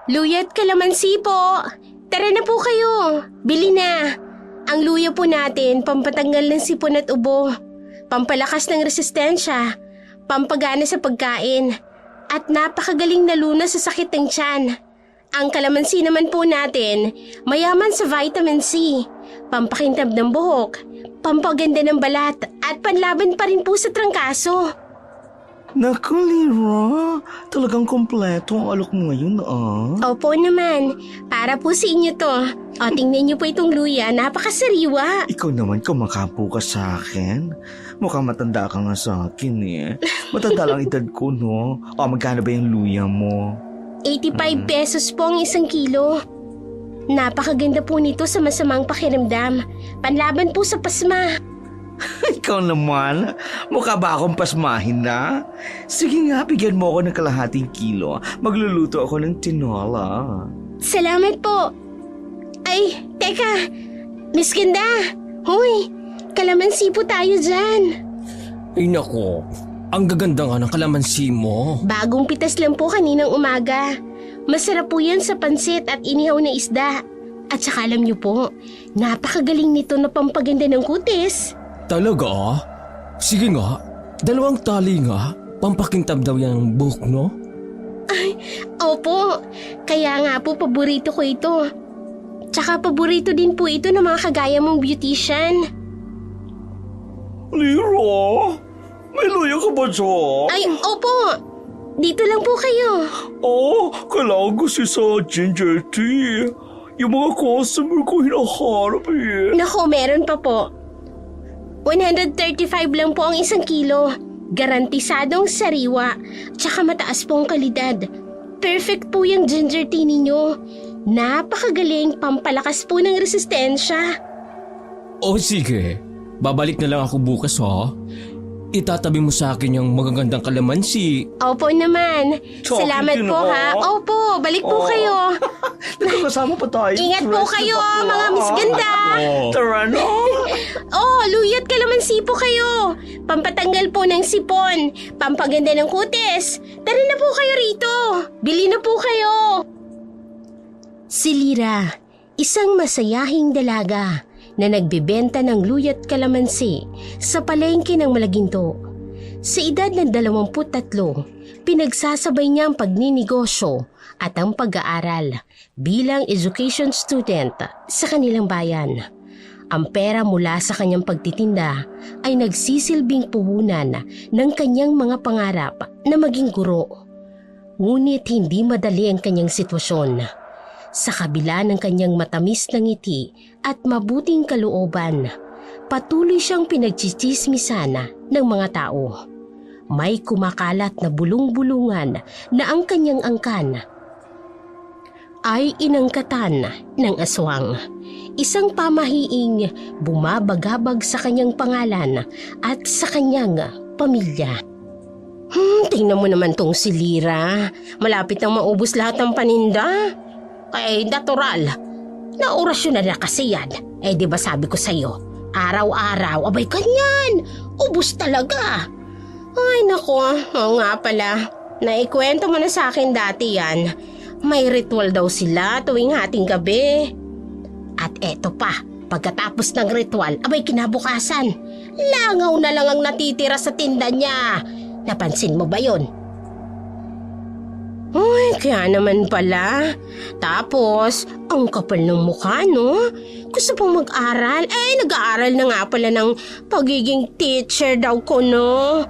Luya at kalamansi po. Tara na po kayo. Bili na. Ang luya po natin, pampatanggal ng sipon at ubo. Pampalakas ng resistensya. Pampagana sa pagkain. At napakagaling na lunas sa sakit ng tiyan. Ang kalamansi naman po natin, mayaman sa vitamin C. Pampakintab ng buhok. Pampaganda ng balat. At panlaban pa rin po sa trangkaso. Naku, Lyra. Talagang kompleto ang alok mo ngayon, Opo naman. Para po sa inyo to. O, tingnan niyo po itong luya. Napakasariwa. Ikaw naman kumakapo ka sa akin. Mukhang matanda ka nga sa akin eh. Matanda lang edad ko, no? O, magkano ba yung luya mo? 85 pesos po ang 1 kilo. Napakaganda po nito sa masamang pakiramdam. Panlaban po sa pasma. Ikaw naman, mukha ba akong pasmahin na? Sige nga, bigyan mo ako ng kalahating kilo. Magluluto ako ng tinola. Salamat po. Ay, teka. Miss Ganda. Hoy, kalamansi po tayo dyan. Ay nako, ang gaganda nga ng kalamansi mo. Bagong pitas lang po kaninang umaga. Masarap po yan sa pansit at inihaw na isda. At saka alam niyo po, napakagaling nito na pampaganda ng kutis. Talaga? Sige nga, 2 tali nga. Pampakintab daw yung buhok, no? Opo, kaya nga po paborito ko ito. Tsaka paborito din po ito ng mga kagaya mong beautician. Lyra, may luya ka ba dyan? Ay, opo! Dito lang po kayo. Kailangan ko sa ginger tea. Yung mga customer ko hinaharap eh. Nako, meron pa po. 135 lang po ang 1 kilo. Garantisadong sariwa. Tsaka mataas po ang kalidad. Perfect po yung ginger tea ninyo. Napakagaling, pampalakas po ng resistensya. O sige, babalik na lang ako bukas ha. Itatabi mo sa akin yung magagandang kalamansi. Opo naman. Chocolate Salamat yun, po ha. Opo, balik po kayo. Nagkakasama pa tayo. Ingat po kayo, mga Miss Ganda. Tara na. Luya't kalamansi po kayo. Pampatanggal po ng sipon. Pampaganda ng kutis. Tara na po kayo rito. Bili na po kayo. Si Lyra, isang masayahing dalaga na nagbebenta ng luya't kalamansi sa palengke ng Malaginto. Sa edad ng 23, pinagsasabay niya ang pagninegosyo at ang pag-aaral bilang education student sa kanilang bayan. Ang pera mula sa kanyang pagtitinda ay nagsisilbing puhunan ng kanyang mga pangarap na maging guro. Ngunit hindi madali ang kanyang sitwasyon. Sa kabila ng kanyang matamis na ngiti at mabuting kalooban, patuloy siyang pinagchichismisan ng mga tao. May kumakalat na bulong-bulungan na ang kanyang angkan ay inangkatan ng aswang. Isang pamahiing bumabagabag sa kanyang pangalan at sa kanyang pamilya. Tingnan mo naman tong si Lyra. Malapit nang maubos lahat ng paninda. Kaya natural. Naorasyon na kasi yan. Di ba sabi ko sa'yo, araw-araw, abay kanyan. Ubus talaga. Ay nako, oo nga pala. Naikwento mo na sa akin dati yan. May ritual daw sila tuwing hating gabi. At eto pa, pagkatapos ng ritual, abay kinabukasan. Langaw na lang ang natitira sa tinda niya. Napansin mo ba yon? Ay, kaya naman pala. Tapos, ang kapal ng mukha, no? Gusto pong mag-aral. Nag-aaral na nga pala ng pagiging teacher daw ko, no?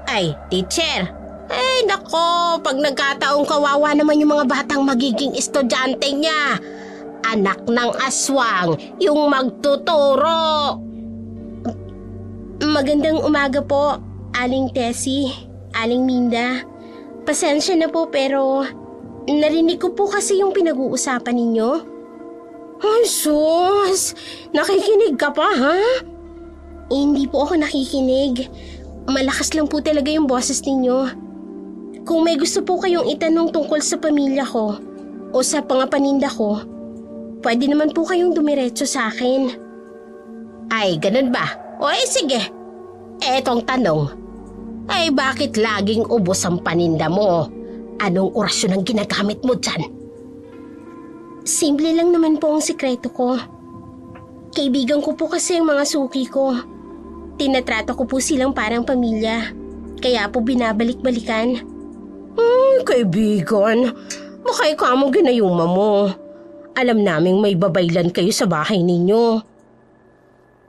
Ay, teacher. Nako, pag nagkataong kawawa naman yung mga batang magiging estudyante niya. Anak ng aswang, yung magtuturo. Magandang umaga po, Aling Tessie, Aling Minda. Pasensya na po pero narinig ko po kasi yung pinag-uusapan ninyo. Ay sus, nakikinig ka pa ha? Hindi po ako nakikinig. Malakas lang po talaga yung boses ninyo. Kung may gusto po kayong itanong tungkol sa pamilya ko o sa pangapaninda ko, pwede naman po kayong dumiretso sa akin. Ay, ganun ba? Sige. Etong tanong. Bakit laging ubos ang paninda mo? Anong orasyon ang ginagamit mo dyan? Simple lang naman po ang sikreto ko. Kaibigan ko po kasi ang mga suki ko. Tinatrato ko po silang parang pamilya. Kaya po binabalik-balikan. Kaibigan, baka ikaw mo ginayuma mo. Alam naming may babaylan kayo sa bahay ninyo.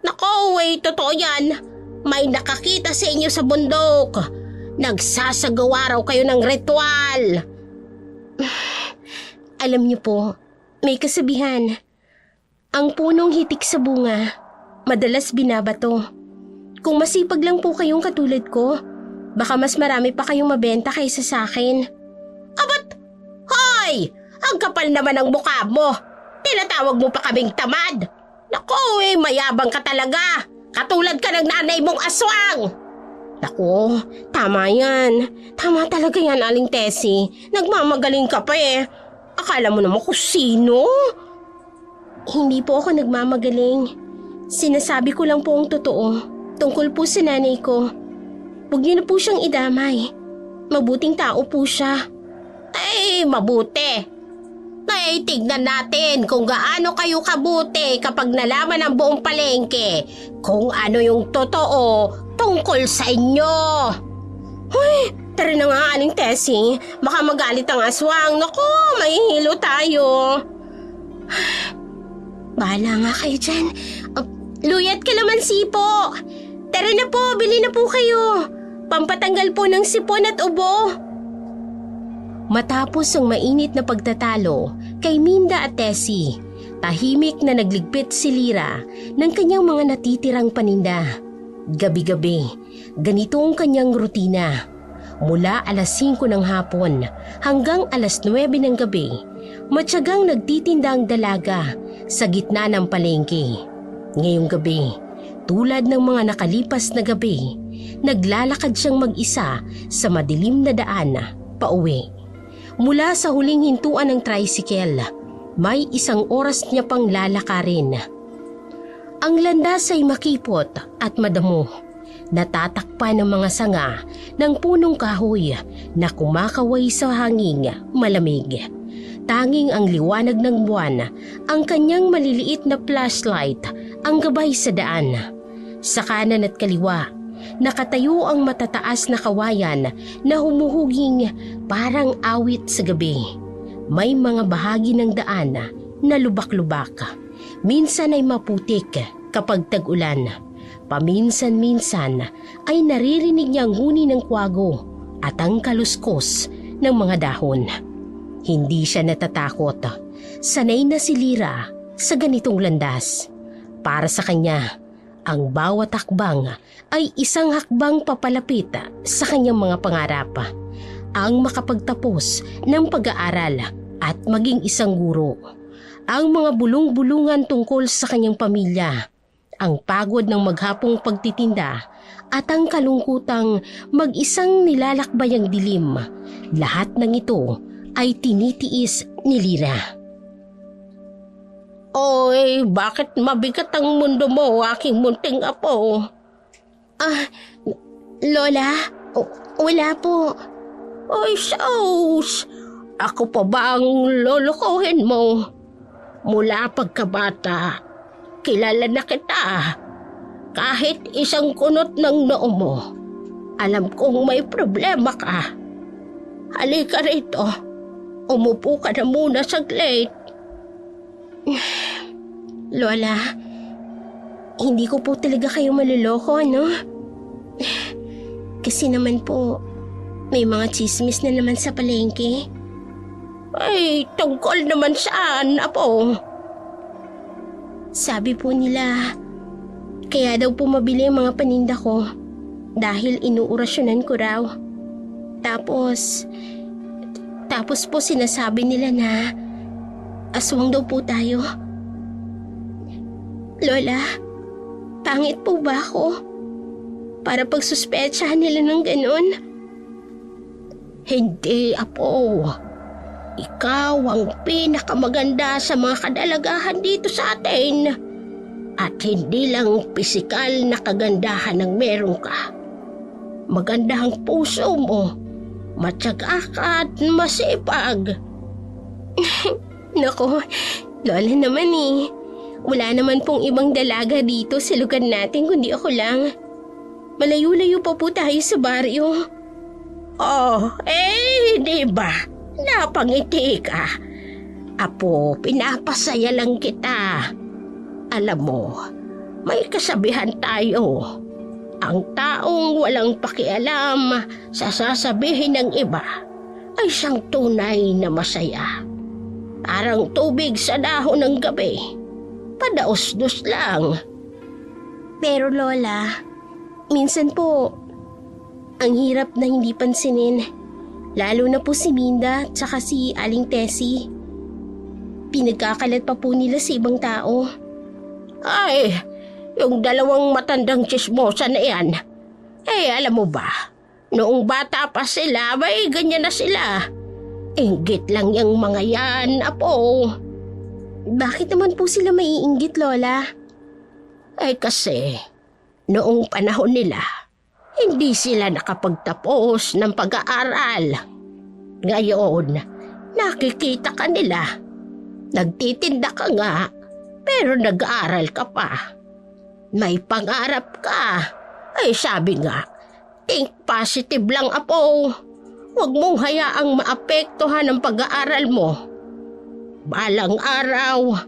Nako, totoo yan. May nakakita sa inyo sa bundok. Nagsasagawa raw kayo ng ritual. Alam niyo po, may kasabihan. Ang punong hitik sa bunga, madalas binabato. Kung masipag lang po kayong katulad ko, baka mas marami pa kayong mabenta kaysa sa akin. Abat! Hoy! Ang kapal naman ng mukha mo! Tinatawag mo pa kaming tamad! Naku, mayabang ka talaga! Katulad ka ng nanay mong aswang! Naku, tama yan. Tama talaga yan, Aling Tessie. Nagmamagaling ka pa eh. Akala mo naman kung sino? Hindi po ako nagmamagaling. Sinasabi ko lang po ang totoo. Tungkol po sa nanay ko. Huwag niyo na po siyang idamay. Mabuting tao po siya. Ay, mabuti. Ay, tignan natin kung gaano kayo kabuti kapag nalaman ng buong palengke kung ano yung totoo tungkol sa inyo. Hoy, tara na nga, Aling Tessie. Baka magalit ang aswang. Naku, mahihilo tayo. Bahala nga kayo dyan. Luyat kalamansi po. Tara na po, bili na po kayo. Pampatanggal po ng sipon at ubo. Matapos ang mainit na pagtatalo kay Minda at Tessie, tahimik na nagligpit si Lyra ng kanyang mga natitirang paninda. Gabi-gabi, ganito ang kanyang rutina. Mula alas 5 ng hapon hanggang alas 9 ng gabi, matyagang nagtitinda ang dalaga sa gitna ng palengke. Ngayong gabi, tulad ng mga nakalipas na gabi, naglalakad siyang mag-isa sa madilim na daan pauwi. Mula sa huling hintuan ng tricycle, may 1 oras niya pang lalakarin. Ang landas ay makipot at madamo. Natatakpan ng mga sanga ng punong kahoy na kumakaway sa hangin malamig. Tanging ang liwanag ng buwan, ang kanyang maliliit na flashlight ang gabay sa daan. Sa kanan at kaliwa, nakatayo ang matataas na kawayan na humuhuging parang awit sa gabi. May mga bahagi ng daan na lubak-lubak. Minsan ay maputik kapag tag-ulan. Paminsan-minsan ay naririnig niya ang huni ng kwago at ang kaluskos ng mga dahon. Hindi siya natatakot. Sanay na si Lyra sa ganitong landas. Para sa kanya, ang bawat hakbang ay isang hakbang papalapit sa kanyang mga pangarap. Ang makapagtapos ng pag-aaral at maging isang guro. Ang mga bulong-bulungan tungkol sa kanyang pamilya. Ang pagod ng maghapong pagtitinda at ang kalungkutang mag-isang nilalakbay ang dilim. Lahat ng ito ay tinitiis ni Lyra. Oy, bakit mabigat ang mundo mo, aking munting apo? Lola, wala po. Oy, sus! Ako pa ba ang lolokohin mo? Mula pagkabata, kilala na kita. Kahit isang kunot ng noo mo, alam kong may problema ka. Halika rito. Umupo ka na muna saglit. Lola, hindi ko po talaga kayo maluloko, ano? Kasi naman po, may mga chismis na naman sa palengke. Ay, tungkol naman saan, apo? Sabi po nila, kaya daw po mabili ang mga paninda ko dahil inuurasyonan ko raw. Tapos po sinasabi nila na aswang daw po tayo. Lola, pangit po ba ako? Para pagsuspetsahan nila ng ganun? Hindi, apo. Ikaw ang pinakamaganda sa mga kadalagahan dito sa atin. At hindi lang pisikal na kagandahan ang meron ka. Maganda ang puso mo. matyaga ka at masipag. Nako, Lola naman eh. Wala naman pong ibang dalaga dito sa lugar natin kundi ako lang. Malayo-layo pa po tayo sa baryo. Oh, di ba? Napangiti ka. Apo, pinapasaya lang kita. Alam mo, may kasabihan tayo. Ang taong walang pakialam sa sasabihin ng iba ay siyang tunay na masaya. Parang tubig sa dahon ng gabi. Padaos-dos lang. Pero Lola, minsan po, ang hirap na hindi pansinin. Lalo na po si Minda at saka si Aling Tessie. Pinagkakalat pa po nila sa ibang tao. Ay, yung dalawang matandang tsismosa na yan. Alam mo ba, noong bata pa sila, may ganyan na sila. Inggit lang yung mga yan, Apo. Bakit naman po sila maiinggit, Lola? Kasi, noong panahon nila, hindi sila nakapagtapos ng pag-aaral. Ngayon, nakikita ka nila. Nagtitinda ka nga, pero nag-aaral ka pa. May pangarap ka. Sabi nga, think positive lang, Apo. Huwag mong hayaang maapektuhan ang pag-aaral mo. Balang araw,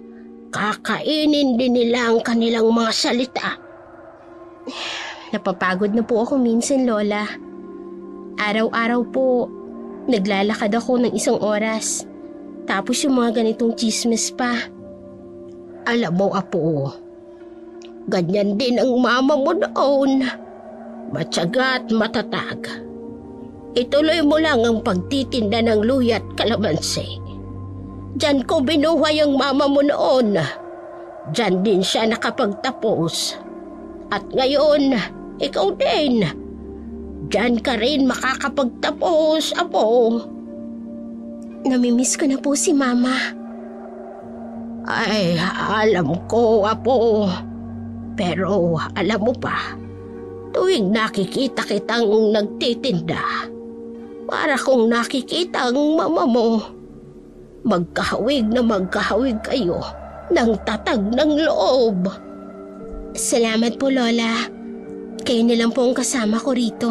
kakainin din nila ang kanilang mga salita. Napapagod na po ako minsan, Lola. Araw-araw po, naglalakad ako ng 1 oras. Tapos yung mga ganitong chismis pa. Alam mo, Apo, ganyan din ang mama mo noon. Matyaga at matatag. Ituloy mo lang ang pagtitinda ng luya at kalamansi. Diyan ko binuhay ang mama mo noon. Diyan din siya nakapagtapos. At ngayon, ikaw din. Diyan ka rin makakapagtapos, Apo. Namimiss ko na po si Mama. Alam ko, Apo. Pero alam mo pa, tuwing nakikita kitang nagtitinda, para kong nakikita ang mama mo. Magkahawig na magkahawig kayo ng tatag ng loob. Salamat po, Lola. Kayo na lang po ang kasama ko rito.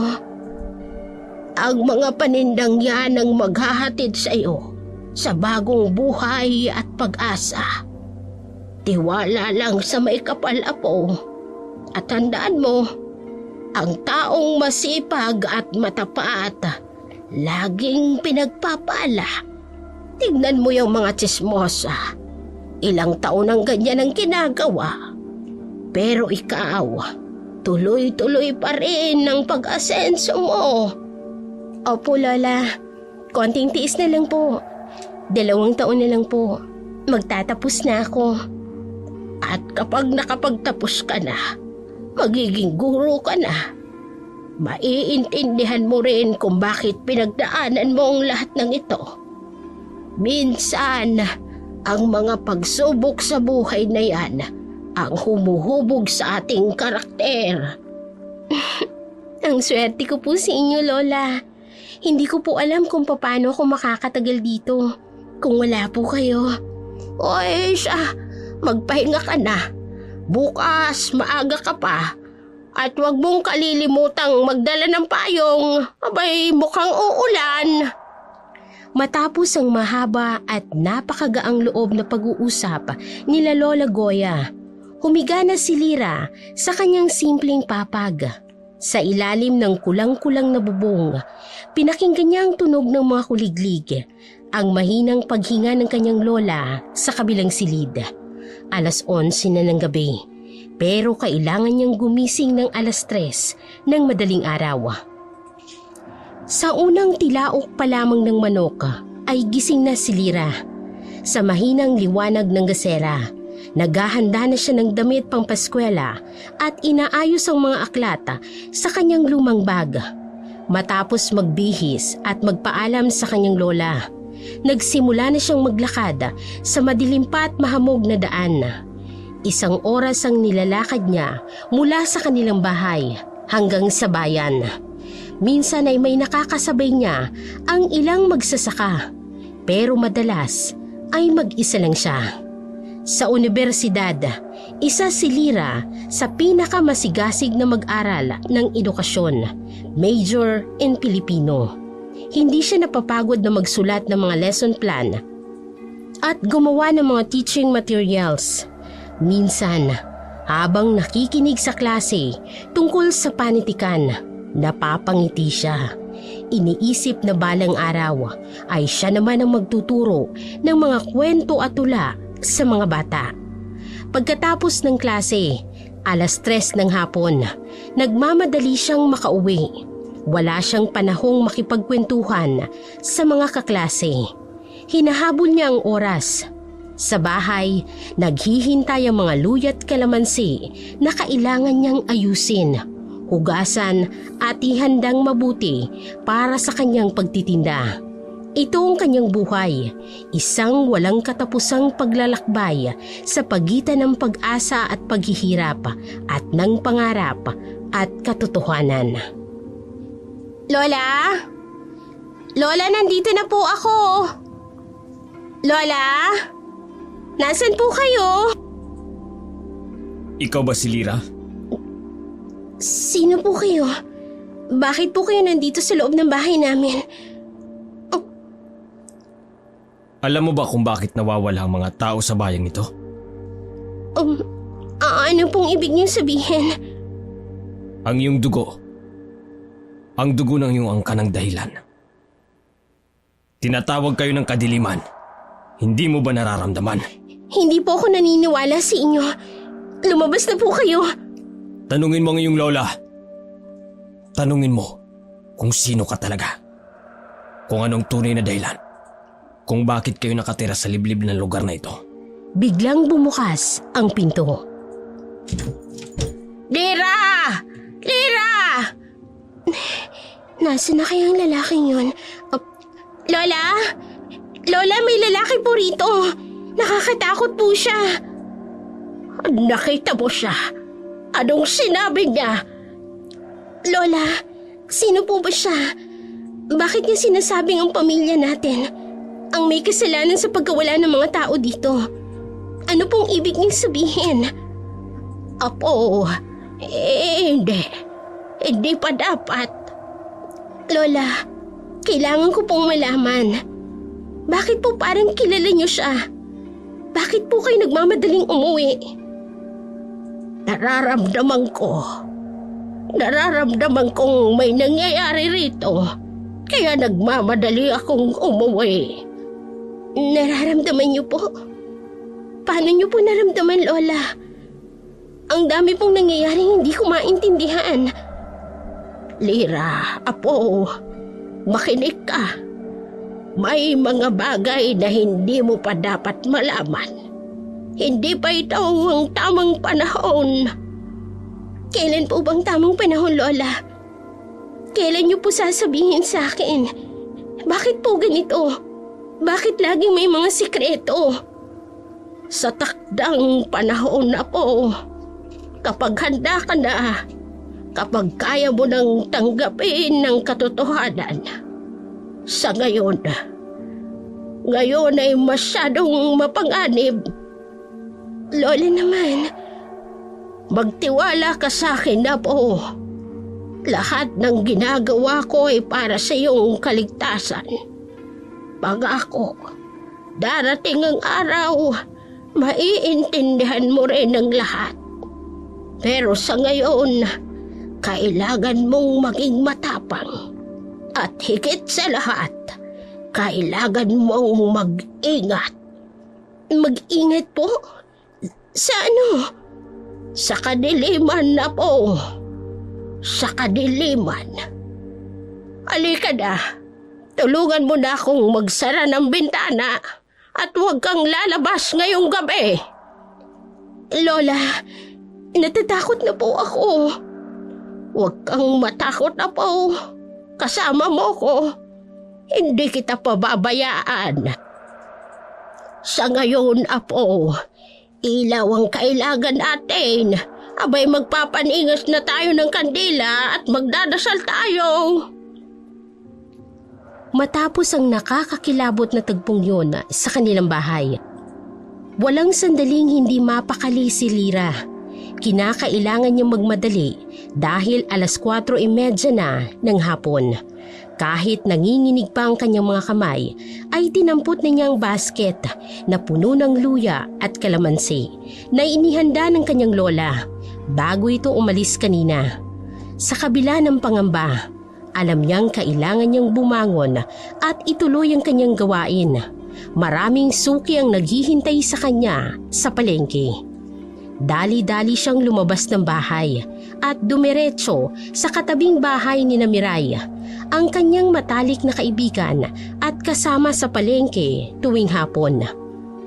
Ang mga panindang yan ang maghahatid sa iyo sa bagong buhay at pag-asa. Tiwala lang sa may kapal, Apo. At tandaan mo, ang taong masipag at matapat, laging pinagpapala. Tignan mo yung mga tsismosa. Ilang taon ang ganyan ang ginagawa. Pero ikaw, tuloy-tuloy pa rin ang pag-asenso mo. Opo, Lola. Konting tiis na lang po. 2 taon na lang po. Magtatapos na ako. At kapag nakapagtapos ka na, magiging guro ka na. Maiintindihan mo rin kung bakit pinagdaanan mo ang lahat ng ito. Minsan, ang mga pagsubok sa buhay na yan ang humuhubog sa ating karakter. Ang swerte ko po sa inyo, Lola. Hindi ko po alam kung paano ako makakatagal dito kung wala po kayo. Magpahinga ka na. Bukas, maaga ka pa. At huwag mong kalilimutang magdala ng payong. Abay, mukhang uulan. Matapos ang mahaba at napakagaang loob na pag-uusap nila Lola Goya, humiga na si Lira sa kanyang simpleng papag. Sa ilalim ng kulang-kulang na bubong, pinakinggan niya ang tunog ng mga kuliglig, ang mahinang paghinga ng kanyang lola sa kabilang silid. 11:00 na ng gabi, pero kailangan niyang gumising ng 3:00 ng madaling araw. Sa unang tilaok pa lamang ng manok ay gising na si Lira. Sa mahinang liwanag ng gasera, naghahanda na siya ng damit pang paskwela at inaayos ang mga aklat sa kanyang lumang bag. Matapos magbihis at magpaalam sa kanyang lola, nagsimula na siyang maglakad sa madilim pa at mahamog na daan. 1 oras ang nilalakad niya mula sa kanilang bahay hanggang sa bayan. Minsan ay may nakakasabay niya ang ilang magsasaka, pero madalas ay mag-isa lang siya. Sa universidad, isa si Lyra sa pinakamasigasig na mag-aral ng edukasyon, major in Filipino. Hindi siya napapagod na magsulat ng mga lesson plan at gumawa ng mga teaching materials. Minsan, habang nakikinig sa klase tungkol sa panitikan, napapangiti siya. Iniisip na balang araw ay siya naman ang magtuturo ng mga kwento at tula sa mga bata. Pagkatapos ng klase, 3:00 ng hapon, nagmamadali siyang makauwi. Wala siyang panahong makipagkwentuhan sa mga kaklase. Hinahabol niya ang oras. Sa bahay, naghihintay ang mga luya't kalamansi na kailangan niyang ayusin, hugasan at ihandang mabuti para sa kanyang pagtitinda. Ito ang kanyang buhay, isang walang katapusang paglalakbay sa pagitan ng pag-asa at paghihirap at ng pangarap at katotohanan. Lola? Lola, nandito na po ako. Lola? Nasaan po kayo? Ikaw ba si Lyra? Sino po kayo? Bakit po kayo nandito sa loob ng bahay namin? Alam mo ba kung bakit nawawala ang mga tao sa bayang ito? Ano pong ibig niyong sabihin? Ang iyong dugo. Ang dugo ng iyong angkan ng dahilan. Tinatawag kayo ng kadiliman. Hindi mo ba nararamdaman? Hindi po ako naniniwala sa inyo. Lumabas na po kayo. Tanungin mo ang iyong lola. Tanungin mo kung sino ka talaga. Kung anong tunay na dahilan. Kung bakit kayo nakatira sa liblib na lugar na ito. Biglang bumukas ang pinto. Lyra! Lyra! Nasaan na kaya ang lalaking yun? Lola? Lola, may lalaki po rito. Nakakatakot po siya. Nakita mo siya? Anong sinabi niya? Lola, sino po ba siya? Bakit niya sinasabing ang pamilya natin ang may kasalanan sa pagkawala ng mga tao dito? Ano pong ibig niyang sabihin? Apo, hindi. Hindi pa dapat. Lola, kailangan ko pong malaman. Bakit po parang kilala niyo siya? Bakit po kayo nagmamadaling umuwi? Nararamdaman kong may nangyayari rito. Kaya nagmamadali akong umuwi. Nararamdaman niyo po? Paano niyo po naramdaman, Lola? Ang dami pong nangyayaring hindi ko maintindihan. Lyra, apo, makinig ka. May mga bagay na hindi mo pa dapat malaman. Hindi pa ito ang tamang panahon. Kailan po bang tamang panahon, Lola? Kailan niyo po sasabihin sa akin? Bakit po ganito? Bakit laging may mga sikreto? Sa takdang panahon na po, kapag handa ka na, kapag kaya mo nang tanggapin ng katotohanan. Sa ngayon ay masyadong mapanganib. Lola naman, magtiwala ka sa akin na po. Lahat ng ginagawa ko ay para sa iyong kaligtasan. Pangako, darating ang araw, maiintindihan mo rin ang lahat. Pero sa ngayon, kailangan mong maging matapang. At higit sa lahat, kailangan mong mag-ingat. Mag-ingat po? Sa ano? Sa kadiliman na po. Sa kadiliman. Halika na. Tulungan mo na akong magsara ng bintana at huwag kang lalabas ngayong gabi. Lola, natatakot na po ako. Huwag kang matakot na po. Kasama mo ko. Hindi kita pababayaan. Sa ngayon, apo, ilaw ang kailangan natin Abay magpapaningas na tayo ng kandila at magdadasal tayo. Matapos ang nakakakilabot na tagpong yun sa kanilang bahay, walang sandaling hindi mapakali si Lira. Kinakailangan niyang magmadali dahil 4:30 na ng hapon. Kahit nanginginig pa ang kanyang mga kamay, ay tinampot na niya ang basket na puno ng luya at kalamansi na inihanda ng kanyang lola bago ito umalis kanina. Sa kabila ng pangamba, alam niyang kailangan niyang bumangon at ituloy ang kanyang gawain. Maraming suki ang naghihintay sa kanya sa palengke. Dali-dali siyang lumabas ng bahay at dumiretso sa katabing bahay ni Miray, ang kanyang matalik na kaibigan at kasama sa palengke tuwing hapon.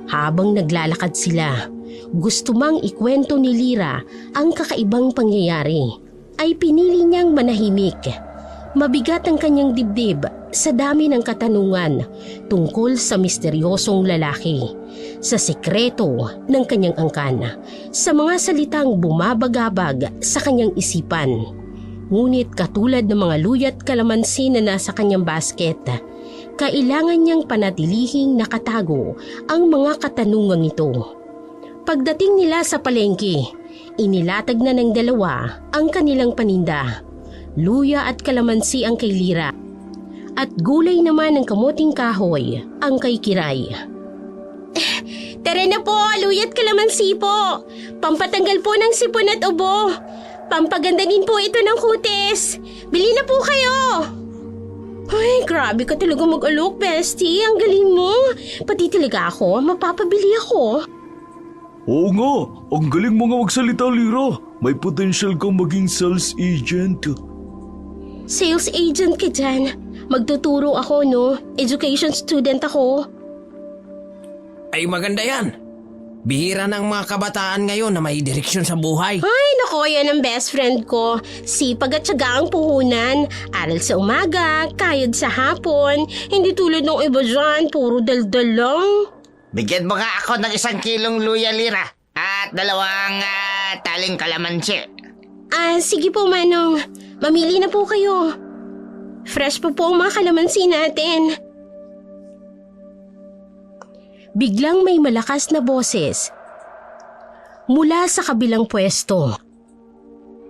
Habang naglalakad sila, gusto mang ikwento ni Lira ang kakaibang pangyayari, ay pinili niyang manahimik. Mabigat ang kanyang dibdib sa dami ng katanungan tungkol sa misteryosong lalaki, sa sikreto ng kanyang angkan, sa mga salitang bumabagabag sa kanyang isipan. Ngunit katulad ng mga luya't kalamansi na nasa kanyang basket, kailangan niyang panatilihing nakatago ang mga katanungang ito. Pagdating nila sa palengke, inilatag na ng dalawa ang kanilang paninda. Luya at kalamansi ang kay Lira, at gulay naman ng kamuting kahoy ang kay Kiray. Tara na po, luya at kalamansi po. Pampatanggal po ng sipon at ubo. Pampaganda din po ito ng kutis. Bili na po kayo. Ay, grabe ka talaga mag-alok, bestie. Ang galing mo. Pati talaga ako, mapapabili ako. Oo nga, ang galing mo nga magsalita, Lira. May potential kang maging sales agent. Sales agent ka dyan. Magtuturo ako, no? Education student ako. Ay maganda yan. Bihira ng mga kabataan ngayon na may direksyon sa buhay. Ay, nako, yan ang best friend ko. Sipag at syaga ang puhunan. Aral sa umaga, kayod sa hapon. Hindi tulad ng iba dyan, puro daldal lang. Bigyan mo nga ako ng 1 kilong luya, Lira. At 2 taling kalamansi. Sige po, Manong. Mamili na po kayo. Fresh po ang mga kalamansi natin. Biglang may malakas na boses mula sa kabilang pwesto.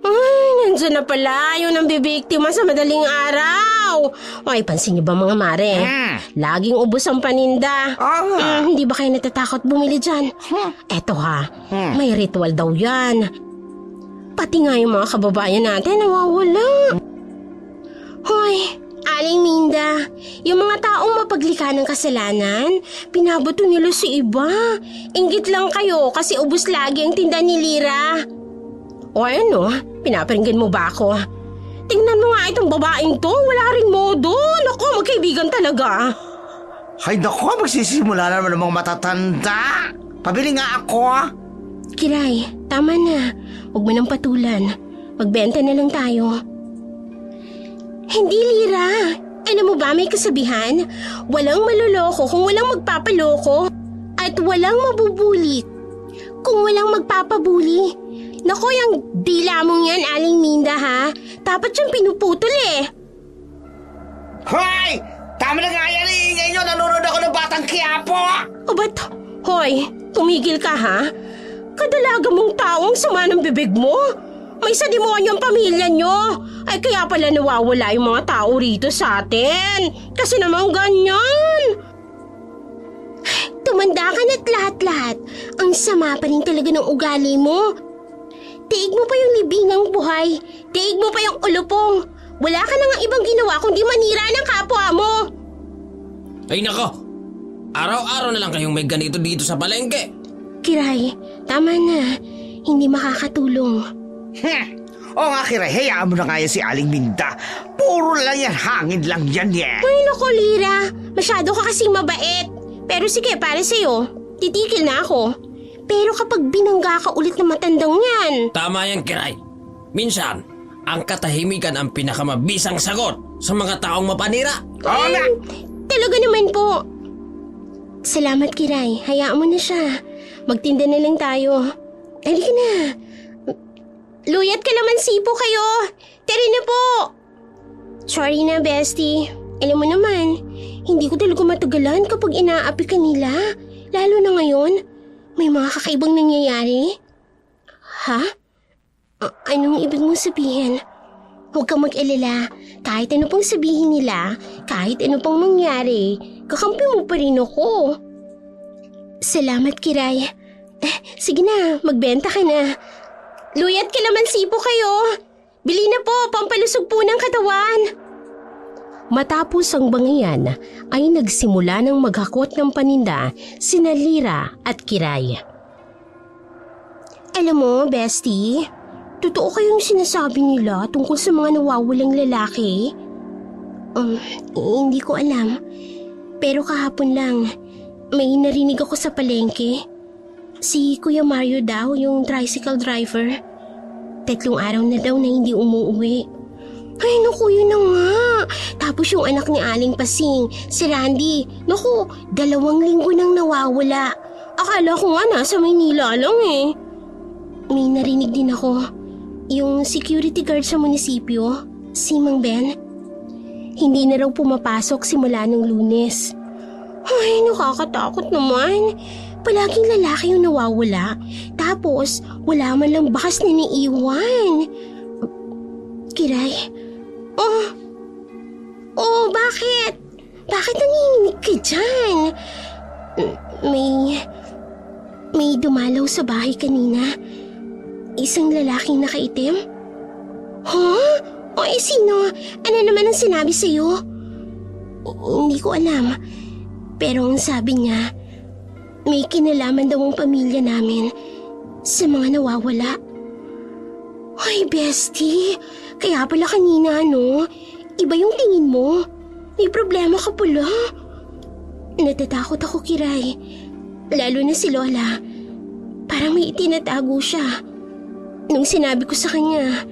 Ay, nandiyan na pala yung nambibiktima sa madaling araw. Ay, pansin niyo ba mga mare? Laging ubos ang paninda. Hindi ba kayo natatakot bumili dyan? Eto ha, may ritual daw yan. Pati nga yung mga kababayan natin nawawala. Hoy, Aling Minda, yung mga taong mapaglikha ng kasalanan, pinabato nila sa iba. Inggit lang kayo kasi ubos lagi ang tinda ni Lira. O ano, pinaparinggan mo ba ako? Tingnan mo nga itong babaeng to, wala ring modo. Naku, magkaibigan talaga. Hay naku, magsisimula na naman ng mga matatanda. Pabili nga ako. Kiray, tama na. Huwag mo nang patulan. Magbenta na lang tayo. Hindi, Lira. Alam mo ba may kasabihan? Walang maloloko kung walang magpapaloko. At walang mabubulit kung walang magpapabuli. Naku, yung dila mong yan, Aling Minda, ha? Dapat siyang pinuputol eh. Hoy! Tama na nga yan, iingay nyo. Nanonood ako ng Batang Quiapo. O ba't? Hoy, tumigil ka, ha? Kadalaga mong taong sama ng bibig mo. May sa demonyo ang pamilya nyo. Ay kaya pala nawawala yung mga tao rito sa atin. Kasi naman ganyan. Tumanda ka na't lahat-lahat. Ang sama pa rin talaga ng ugali mo. Tiig mo pa yung libingang buhay. Tiig mo pa yung ulupong. Wala ka na nga ibang ginawa kundi manira ng kapwa mo. Ay nako, araw-araw na lang kayong may ganito dito sa palengke. Kiray, tama na. Hindi makakatulong. Oo nga, Kiray, hayaan mo na nga yan si Aling Minda. Puro lang yan, hangin lang yan eh. Ay naku, Lira. Masyado ka kasing mabait. Pero sige, para sa'yo. Titikil na ako. Pero kapag binangga ka ulit na matandang yan. Tama yan, Kiray. Minsan, ang katahimikan ang pinakamabisang sagot sa mga taong mapanira. Oo nga. Talaga naman po. Salamat, Kiray. Hayaan mo na siya. Magtinda na lang tayo. Halika na. Luyat kalamansi po kayo! Tara na po! Sorry na, bestie. Alam mo naman, hindi ko talaga matagalan kapag inaapi ka nila. Lalo na ngayon, may mga kakaibang nangyayari. Ha? Anong ibig mong sabihin? Huwag kang mag-alala. Kahit ano pong sabihin nila, kahit ano pang mangyari, kakampi mo pa rin ako. Salamat, Kiray. Sige na, magbenta ka na. Luyat kalamansi po kayo. Bili na po, pampalusog po ng katawan. Matapos ang bangayan, ay nagsimula ng maghakot ng paninda sina Lira at Kiray. Alam mo, bestie, totoo kayong sinasabi nila tungkol sa mga nawawalang lalaki? Hindi ko alam. Pero kahapon lang, may narinig ako sa palengke. Si Kuya Mario daw, yung tricycle driver. 3 araw na daw na hindi umuwi. Ay, naku, yun na nga. Tapos yung anak ni Aling Pasing, si Randy. Naku, 2 linggo nang nawawala. Akala ko nga nasa Maynila lang eh. May narinig din ako. Yung security guard sa munisipyo, si Mang Ben. Hindi na raw pumapasok simula ng Lunes. Ay, nakakatakot naman. Palaging lalaki yung nawawala. Tapos, wala man lang bakas na niiwan. Kiray. Bakit? Bakit nanginginig ka dyan? May dumalaw sa bahay kanina. Isang lalaking nakaitim? Sino? Ano naman ang sinabi sa'yo? Hindi ko alam. Pero ang sabi niya, may kinalaman daw ang pamilya namin sa mga nawawala. Ay, bestie. Kaya pala kanina, iba yung tingin mo. May problema ka pala. Natatakot ako, Kiray. Lalo na si Lola. Parang may itinatago siya. Nung sinabi ko sa kanya,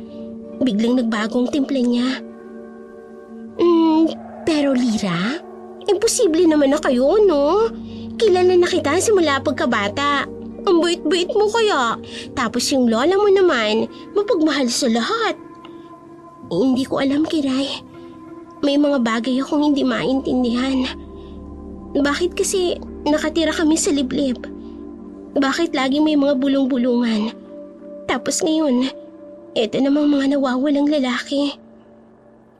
biglang nagbagong timpla niya. Pero Lira, imposible naman na kayo, no? Kilala na kita simula pagkabata. Ang bait-bait mo kaya. Tapos yung lola mo naman, mapagmahal sa lahat. Hindi ko alam, Kiray. May mga bagay akong hindi maintindihan. Bakit kasi nakatira kami sa liblib? Bakit laging may mga bulong-bulungan? Tapos ngayon, eto namang mga nawawalang lalaki.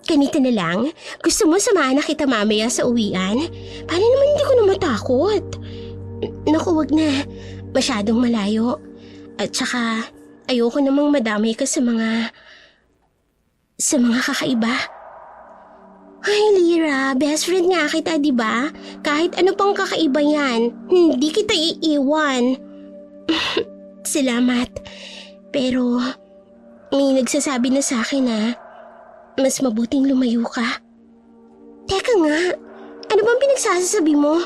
Ganito na lang, gusto mo samahan na kita mamaya sa uwian? Paano naman hindi ko na matakot? Naku, wag na. Masyadong malayo. At saka, ayoko namang madamay ka sa mga kakaiba. Ay, Lira, best friend nga kita, di ba? Kahit ano pang kakaiba yan, hindi kita iiwan. Salamat. Pero, may nagsasabi na sa akin na mas mabuting lumayo ka. Teka nga, ano bang pinagsasabi mo?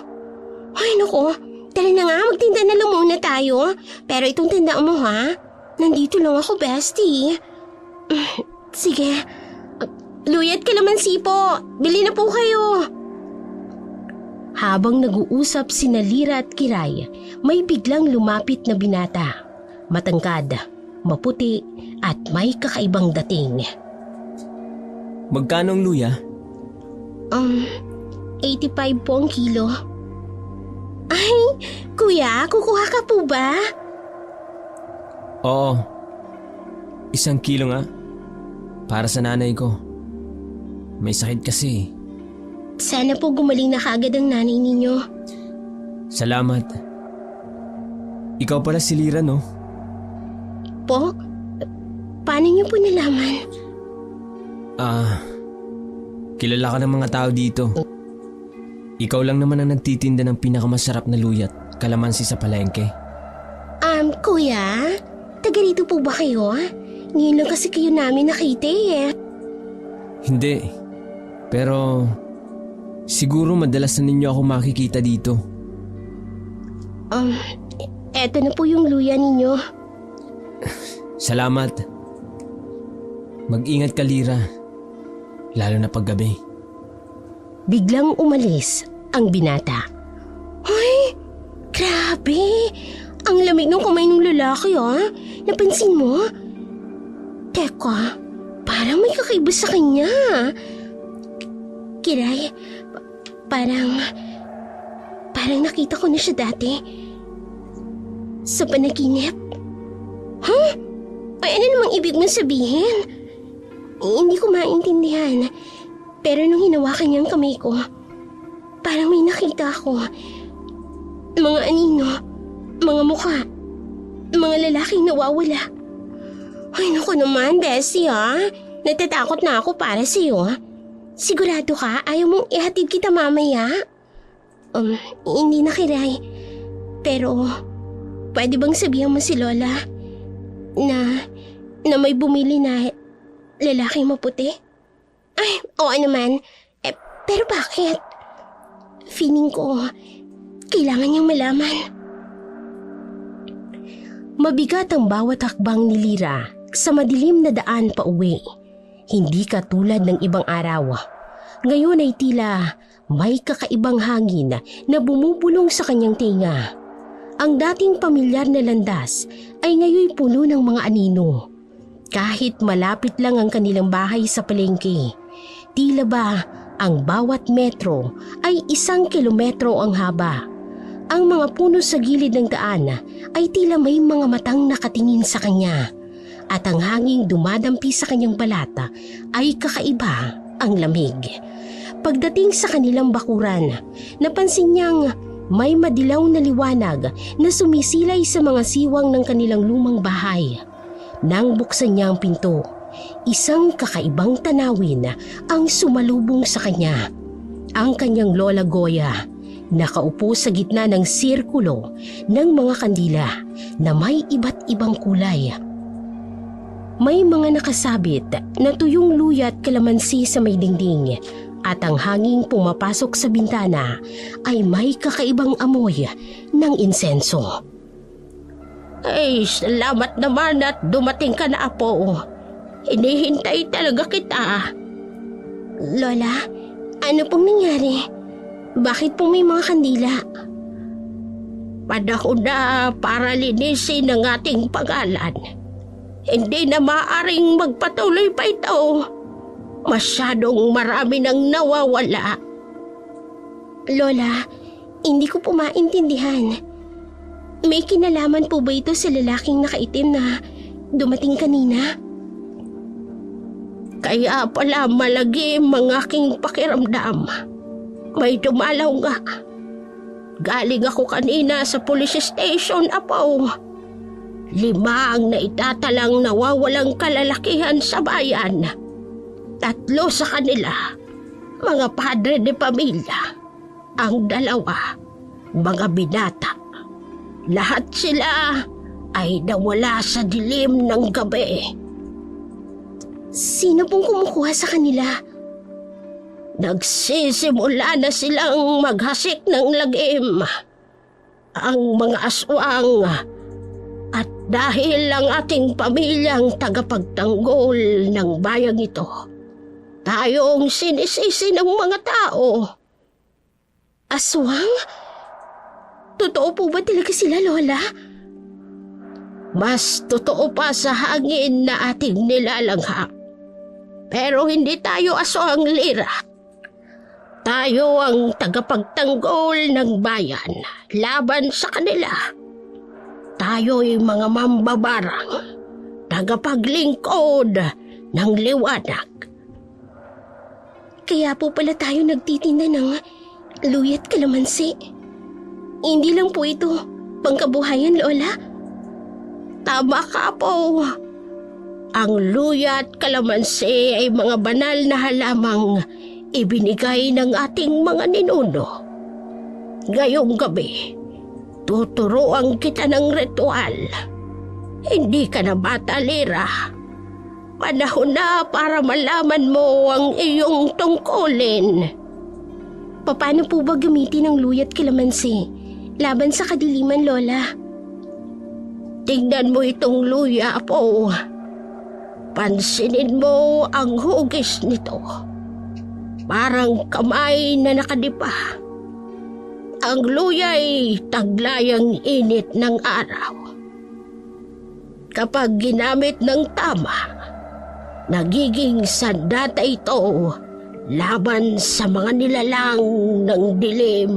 Ay, naku, tara na nga, magtinda na lang muna tayo. Pero itong tandaan mo ha, nandito lang ako, bestie. Sige, luyat kalamansi po. Bili na po kayo. Habang nag-uusap sina Lira at Kiray, may biglang lumapit na binata. Matangkad, maputi at may kakaibang dating. Magkano ang luya? 85 po ang kilo. Ay, kuya, kukuha ka po ba? Oo. 1 kilo nga. Para sa nanay ko. May sakit kasi. Sana po gumaling na kaagad ang nanay ninyo. Salamat. Ikaw pala si Lira, no? Po? Paano niyo po nalaman? Kilala ka ng mga tao dito. Ikaw lang naman ang nagtitinda ng pinakamasarap na luyat, kalamansi sa palengke. Kuya? Taga rito po ba kayo? Ngayon lang kasi kayo namin nakita eh. Hindi. Pero siguro madalas na ninyo ako makikita dito. Eto na po yung luya ninyo. Salamat. Mag-ingat ka, Lira. Lalo na paggabi. Biglang umalis ang binata. Ay, grabe. Ang lamig ng kamay ng lalaki Napansin mo? Teka, parang may kakaiba sa kanya. Kiray, parang nakita ko na siya dati. Sa panaginip. Huh? Ay, ano namang ibig mong sabihin? Hindi ko maintindihan. Pero nung hinawakan niya ang kamay ko, parang may nakita ako. Mga anino, mga mukha, mga lalaking nawawala. Ay, naku naman, Bessie ha. Natatakot na ako para sa'yo. Sigurado ka? Ayaw mong ihatid kita mamaya? Hindi na, Kiray. Pero, pwede bang sabihan mo si Lola na may bumili na lalaking maputi? Ay, oo naman. Pero bakit? Feeling ko, kailangan niyang malaman. Mabigat ang bawat hakbang ni Lira sa madilim na daan pa uwi. Hindi katulad ng ibang araw. Ngayon ay tila may kakaibang hangin na bumubulong sa kanyang tinga. Ang dating pamilyar na landas ay ngayon puno ng mga anino. Kahit malapit lang ang kanilang bahay sa palengke, tila ba ang bawat metro ay 1 kilometro ang haba. Ang mga puno sa gilid ng daan ay tila may mga matang nakatingin sa kanya. At ang hanging dumadampi sa kanyang balata ay kakaiba ang lamig. Pagdating sa kanilang bakuran, napansin niyang may madilaw na liwanag na sumisilay sa mga siwang ng kanilang lumang bahay. Nang buksan niya ang pinto, isang kakaibang tanawin ang sumalubong sa kanya. Ang kanyang Lola Goya, nakaupo sa gitna ng sirkulo ng mga kandila na may iba't ibang kulay. May mga nakasabit na tuyong luya at kalamansi sa may dingding at ang hanging pumapasok sa bintana ay may kakaibang amoy ng insenso. Ay, salamat naman at dumating ka na, Apo. Hinihintay talaga kita. Lola, ano pong nangyari? Bakit po may mga kandila? Panahon na para linisin ang ating pangalan. Hindi na maaaring magpatuloy pa ito. Masyadong marami nang nawawala. Lola, hindi ko po maintindihan. May kinalaman po ba ito sa lalaking nakaitim na dumating kanina? Kaya pala malagim ang aking pakiramdam. May dumalaw nga. Galing ako kanina sa police station, Apo. 5 ang naitatalang nawawalang kalalakihan sa bayan. 3 sa kanila, mga padre de pamilya. Ang 2, mga binata. Lahat sila ay nawala sa dilim ng gabi. Sino pong kumukuha sa kanila? Nagsisimula na silang maghasik ng lagim. Ang mga aswang. At dahil ang ating pamilyang tagapagtanggol ng bayang ito, tayong sinisisi ng mga tao. Aswang? Totoo po ba talaga sila, Lola? Mas totoo pa sa hangin na ating nilalanghap. Pero hindi tayo aswang, Lira. Tayo ang tagapagtanggol ng bayan laban sa kanila. Tayo'y mga mambabarang, tagapaglingkod ng liwanag. Kaya po pala tayo nagtitinda ng luya at kalamansi. Hindi lang po ito pangkabuhayan, Lola. Tama ka po. Ang luya at kalamansi ay mga banal na halamang ibinigay ng ating mga ninuno. Ngayong gabi, tuturuan kita ng ritual. Hindi ka na bata, Lira. Panahon na para malaman mo ang iyong tungkulin. Paano po ba gamitin ang luya at kalamansi laban sa kadiliman, Lola? Tingnan mo itong luya, Apo. Pansinin mo ang hugis nito. Parang kamay na nakadipa. Ang luya'y taglayang init ng araw. Kapag ginamit ng tama, nagiging sandata ito laban sa mga nilalang ng dilim.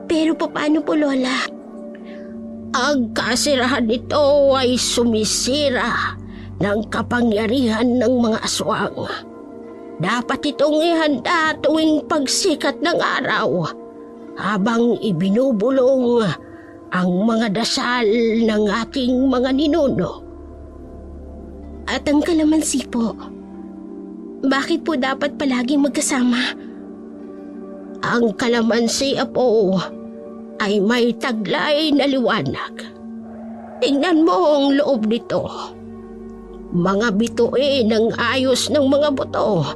Pero paano po, Lola? Ang kasirahan nito ay sumisira ng kapangyarihan ng mga aswang. Dapat itong ihanda tuwing pagsikat ng araw habang ibinubulong ang mga dasal ng ating mga ninuno. At ang kalamansi po, bakit po dapat palaging magkasama? Ang kalamansi, Apo, ay may taglay na liwanag. Tingnan mo ang loob nito. Mga bituin ng ayos ng mga buto.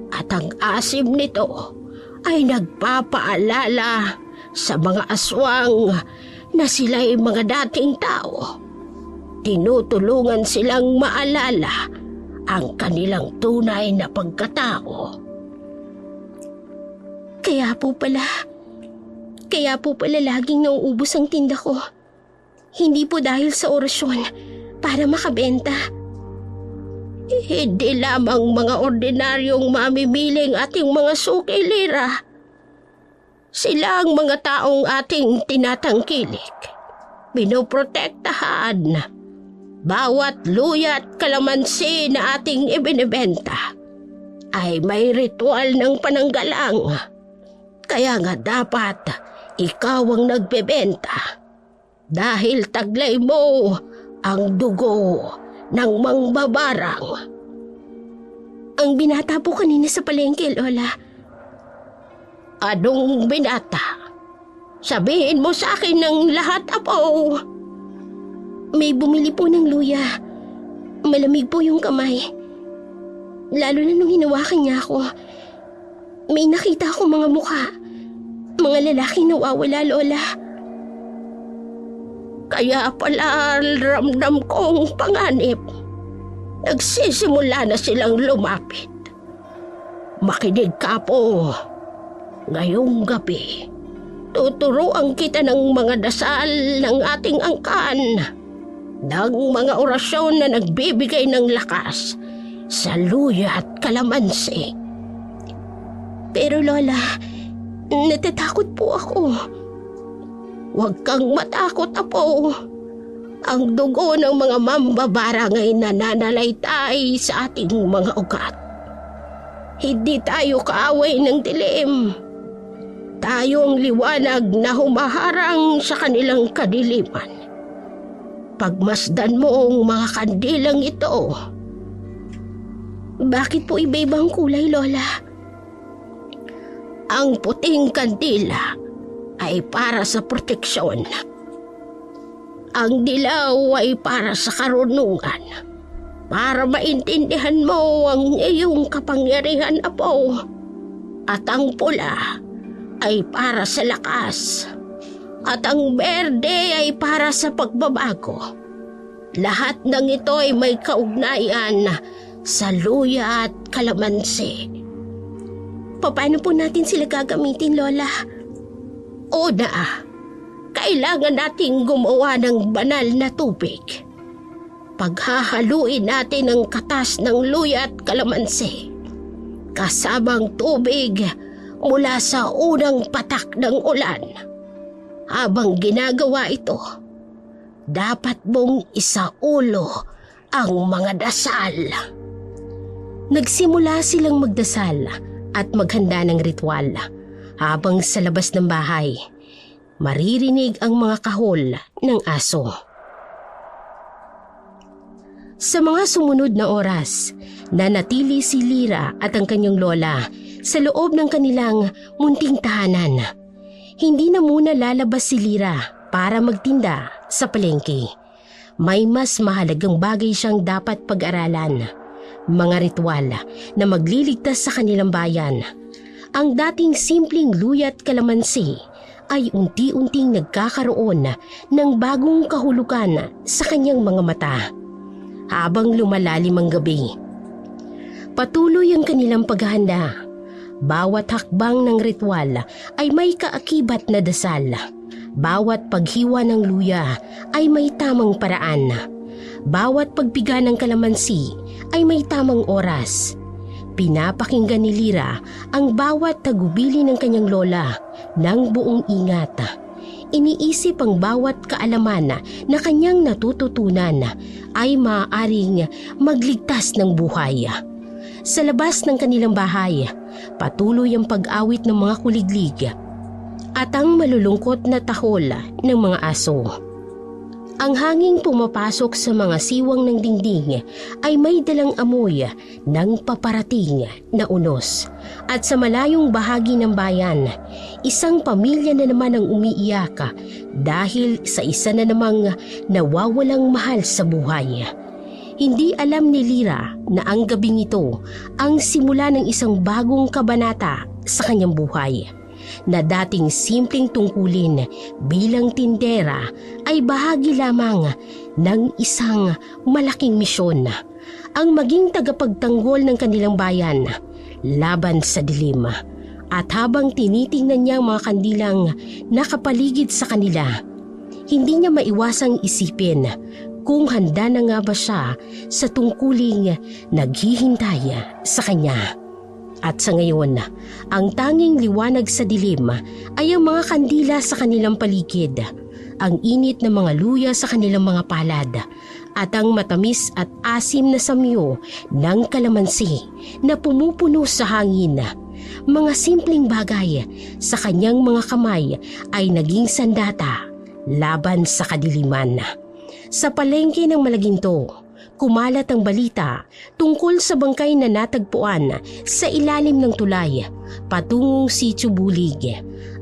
At ang asim nito ay nagpapaalala sa mga aswang na sila'y mga dating tao. Tinutulungan silang maalala ang kanilang tunay na pagkatao. Kaya po pala laging nauubos ang tinda ko. Hindi po dahil sa orasyon para makabenta. Hindi lamang mga ordinaryong mamimiling ating mga suki, Lira. Sila ang mga taong ating tinatangkilik. Pinoprotektahan. Bawat luya at kalamansi na ating ibinibenta ay may ritual ng pananggalang. Kaya nga dapat ikaw ang nagbebenta dahil taglay mo ang dugo ng mangbabarang. Ang binata po kanina sa palengke, Lola. Anong binata? Sabihin mo sa akin ng lahat, Apo. May bumili po ng luya. Malamig po yung kamay. Lalo na nung hinawakan niya ako. May nakita akong mga mukha. Mga lalaking nawawala, Lola. Kaya pala ramdam kong panganib. Nagsisimula na silang lumapit. Makinig ka po. Ngayong gabi, tuturuan kita ng mga dasal ng ating angkan. Ng mga orasyon na nagbibigay ng lakas sa luya at kalamansi. Pero Lola, natatakot po ako. Huwag kang matakot, Apo. Ang dugo ng mga mambabarang ay nananalaytay sa ating mga ugat. Hindi tayo kaaway ng dilim. Tayo ang liwanag na humaharang sa kanilang kadiliman. Pagmasdan mo ang mga kandilang ito. Bakit po iba-ibang kulay, Lola? Ang puting kandila ay para sa proteksyon. Ang dilaw ay para sa karunungan. Para maintindihan mo ang iyong kapangyarihan, Apo. At ang pula ay para sa lakas. At ang berde ay para sa pagbabago. Lahat ng ito ay may kaugnayan sa luya at kalamansi. Paano po natin sila gagamitin, Lola? Una, kailangan nating gumawa ng banal na tubig. Paghahaluin natin ang katas ng luya at kalamansi. Kasamang tubig mula sa unang patak ng ulan. Habang ginagawa ito, dapat mong isaulo ang mga dasal. Nagsimula silang magdasal at maghanda ng ritual. Habang sa labas ng bahay, maririnig ang mga kahol ng aso. Sa mga sumunod na oras, nanatili si Lira at ang kanyang lola sa loob ng kanilang munting tahanan. Hindi na muna lalabas si Lira para magtinda sa palengke. May mas mahalagang bagay siyang dapat pag-aralan. Mga ritual na magliligtas sa kanilang bayan. Ang dating simpleng luya at kalamansi ay unti-unting nagkakaroon ng bagong kahulugan sa kanyang mga mata. Habang lumalalim ang gabi, patuloy ang kanilang paghahanda. Bawat hakbang ng ritual ay may kaakibat na dasal. Bawat paghiwa ng luya ay may tamang paraan. Bawat pagpiga ng kalamansi ay may tamang oras. Pinapakinggan ni Lira ang bawat tagubili ng kanyang lola ng buong ingat. Iniisip ang bawat kaalaman na kanyang natututunan ay maaaring magligtas ng buhay. Sa labas ng kanilang bahay, patuloy ang pag-awit ng mga kuliglig at ang malulungkot na tahol ng mga aso. Ang hanging pumapasok sa mga siwang ng dingding ay may dalang amoy ng paparating na unos. At sa malayong bahagi ng bayan, isang pamilya na naman ang umiiyak dahil sa isa na namang nawawalang mahal sa buhay. Hindi alam ni Lira na ang gabing ito ang simula ng isang bagong kabanata sa kanyang buhay. Na dating simpleng tungkulin bilang tindera ay bahagi lamang ng isang malaking misyon, ang maging tagapagtanggol ng kanilang bayan laban sa dilim. At habang tinitingnan niya ang mga kandilang nakapaligid sa kanila, hindi niya maiwasang isipin kung handa na nga ba siya sa tungkuling naghihintay sa kanya. At sa ngayon, ang tanging liwanag sa dilim ay ang mga kandila sa kanilang paligid, ang init ng mga luya sa kanilang mga palad, at ang matamis at asim na samyo ng kalamansi na pumupuno sa hangin. Mga simpleng bagay sa kanyang mga kamay ay naging sandata laban sa kadiliman. Sa palengke ng Malaginto, kumalat ang balita tungkol sa bangkay na natagpuan sa ilalim ng tulay patungong Sitio Bulig.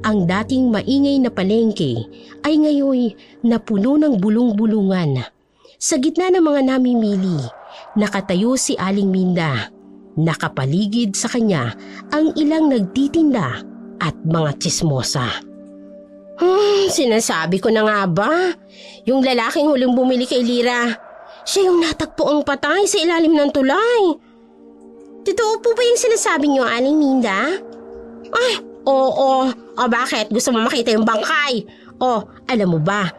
Ang dating maingay na palengke ay ngayon napuno ng bulong-bulungan. Sa gitna ng mga namimili, nakatayo si Aling Minda. Nakapaligid sa kanya ang ilang nagtitinda at mga tsismosa. Sinasabi ko na nga ba? Yung lalaking huling bumili kay Lira, siya yung natagpo ang patay sa ilalim ng tulay. Totoo po ba yung sinasabi niyo, Aling Minda? Ay, oo. O bakit? Gusto mo makita yung bangkay? O, alam mo ba,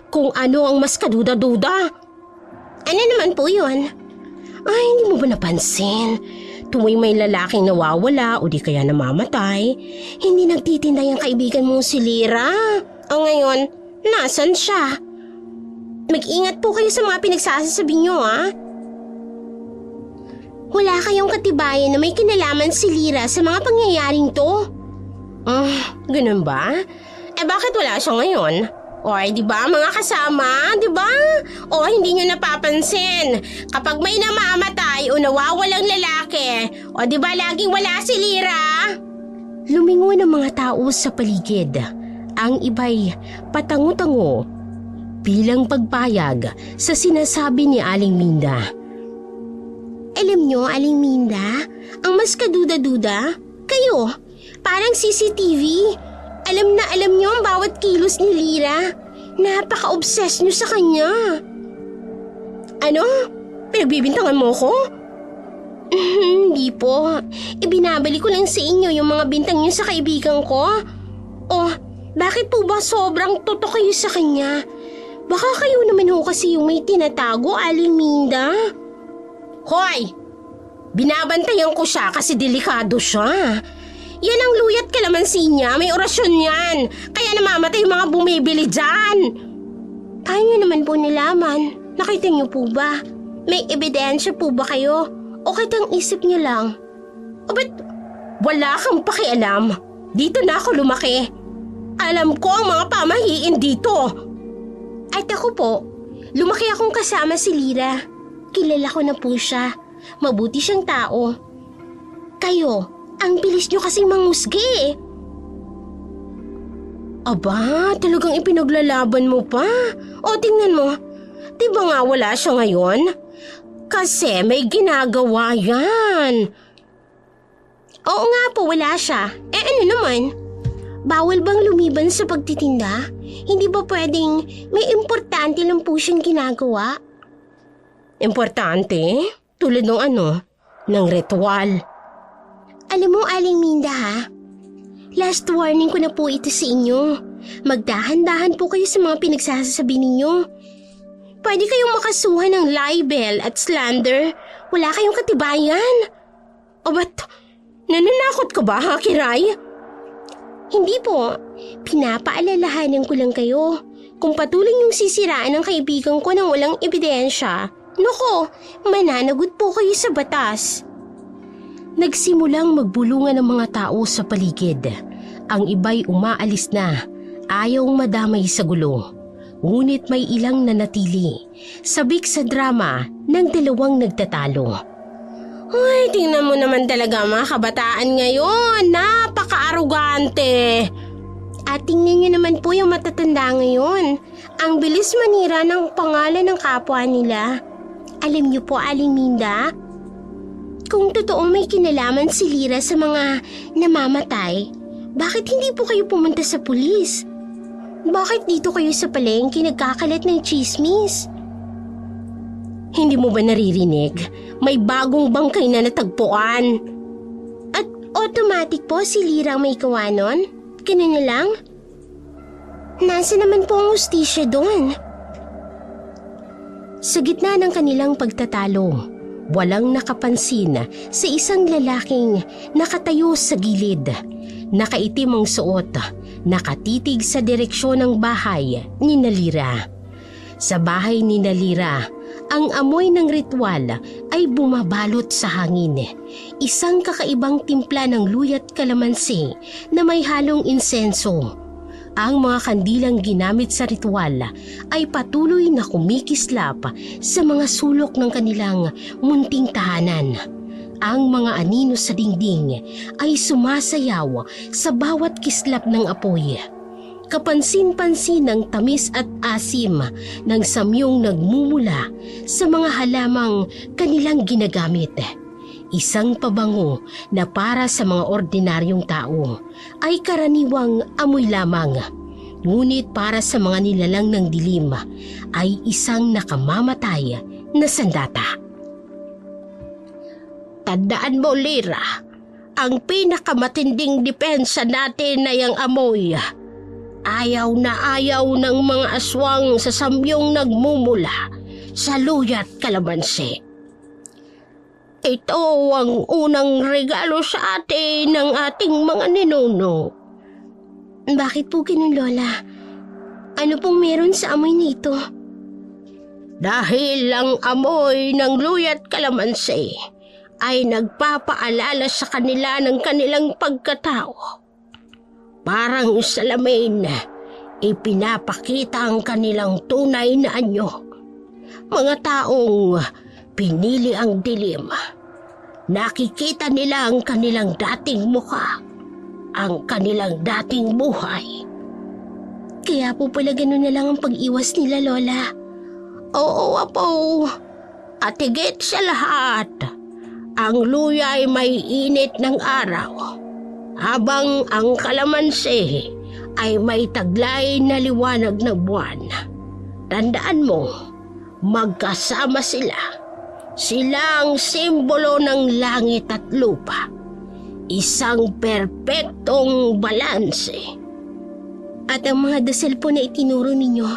kung ano ang mas kaduda-duda? Ano naman po yun? Ay, hindi mo ba napansin? Tuwing may lalaking nawawala o di kaya namamatay, hindi nagtitinda yung kaibigan mong si Lira. O ngayon, nasan siya? Mag-ingat po kayo sa mga pinagsasabi niyo, Wala kayong katibayan na may kinalaman si Lira sa mga pangyayaring to? Ganun ba? Bakit wala siya ngayon? O, di ba mga kasama, di ba? O, hindi nyo napapansin. Kapag may namamatay o nawawalang lalaki, o di ba laging wala si Lira? Lumingon ang mga tao sa paligid. Ang iba'y patango-tango bilang pagpayag sa sinasabi ni Aling Minda. Alam nyo, Aling Minda, ang mas kaduda-duda, kayo, parang CCTV. Alam na alam nyo ang bawat kilos ni Lira. Napaka-obsessed nyo sa kanya. Ano? Pinagbibintangan mo ko? Hindi po. Ibinabalik ko lang sa inyo yung mga bintang nyo sa kaibigan ko. Oh, bakit po ba sobrang totoo kayo sa kanya? Baka kayo naman ho kasi yung may tinatago, Aling Minda. Hoy! Binabantayan ko siya kasi delikado siya. Yan ang luyat kalamansi niya, may orasyon yan. Kaya namamatay yung mga bumibili dyan. Paano naman po nilaman? Nakita niyo po ba? May ebidensya po ba kayo? O kahit ang isip niyo lang? O ba't wala kang pakialam? Dito na ako lumaki. Alam ko ang mga pamahiin dito. At ako po, lumaki akong kasama si Lira. Kilala ko na po siya. Mabuti siyang tao. Kayo, ang bilis niyo kasing manghusgi. Aba, talagang ipinaglalaban mo pa. O tingnan mo, di ba nga wala siya ngayon? Kasi may ginagawa yan. Oo nga po, wala siya. Ano naman? Bawal bang lumiban sa pagtitinda? Hindi ba pwedeng may importante lang po siyang ginagawa? Importante? Tulad ng ng ritual. Alam mo, Aling Minda, last warning ko na po ito sa inyo. Magdahan-dahan po kayo sa mga pinagsasabi ninyo. Pwede kayong makasuhan ng libel at slander Wala kayong katibayan. O ba't nananakot ka ba, ha, Kiray? Hindi po. Pinapaalalahanan ko lang kayo. Kung patuloy yung sisiraan ng kaibigan ko ng walang ebidensya, naku, mananagot po kayo sa batas. Nagsimulang magbulungan ng mga tao sa paligid. Ang iba'y umaalis na, ayaw madamay sa gulo. Ngunit may ilang nanatili, sabik sa drama ng dalawang nagtatalo. Ay, tingnan mo naman talaga mga kabataan ngayon, napaka-arugante. At tingnan nyo naman po yung matatanda ngayon. Ang bilis manira ng pangalan ng kapwa nila. Alam nyo po, Aling Minda, kung totoong may kinalaman si Lira sa mga namamatay, bakit hindi po kayo pumunta sa pulis? Bakit dito kayo sa palengke nagkakalat ng chismis? Hindi mo ba naririnig? May bagong bangkay na natagpuan. At automatic po si Lira ang may gawa nun? Ganun na lang? Nasa naman po ang hustisya doon? Sa gitna ng kanilang pagtatalo, walang nakapansin sa isang lalaking nakatayo sa gilid. Nakaitim ang suot, nakatitig sa direksyon ng bahay ni Nalira. Sa bahay ni Nalira, ang amoy ng ritual ay bumabalot sa hangin. Isang kakaibang timpla ng luya at kalamansi na may halong insenso. Ang mga kandilang ginamit sa ritual ay patuloy na kumikislap sa mga sulok ng kanilang munting tahanan. Ang mga anino sa dingding ay sumasayaw sa bawat kislap ng apoy. Kapansin-pansin ang tamis at asim ng samyong nagmumula sa mga halamang kanilang ginagamit. Isang pabango na para sa mga ordinaryong tao ay karaniwang amoy lamang. Ngunit para sa mga nilalang ng dilim ay isang nakamamatay na sandata. Tandaan mo, Lira, ang pinakamatinding depensa natin ay ang amoy. Ayaw na ayaw ng mga aswang sa samyong nagmumula sa luya at kalamansi. Ito ang unang regalo sa atin ng ating mga ninuno. Bakit po ganun, Lola? Ano pong meron sa amoy nito? Dahil ang amoy ng luya at kalamansi ay nagpapaalala sa kanila ng kanilang pagkatao. Parang salamin, ipinapakita ang kanilang tunay na anyo. Mga taong pinili ang dilim. Nakikita nila ang kanilang dating mukha, ang kanilang dating buhay. Kaya po pala ganun na lang ang pag-iwas nila, Lola. Oo, Apo. At higit sa lahat, ang luya ay may init ng araw, habang ang kalamansi ay may taglay na liwanag na buwan. Tandaan mo, magkasama sila. Sila ang simbolo ng langit at lupa. Isang perpektong balanse. At ang mga dasal po na itinuro ninyo,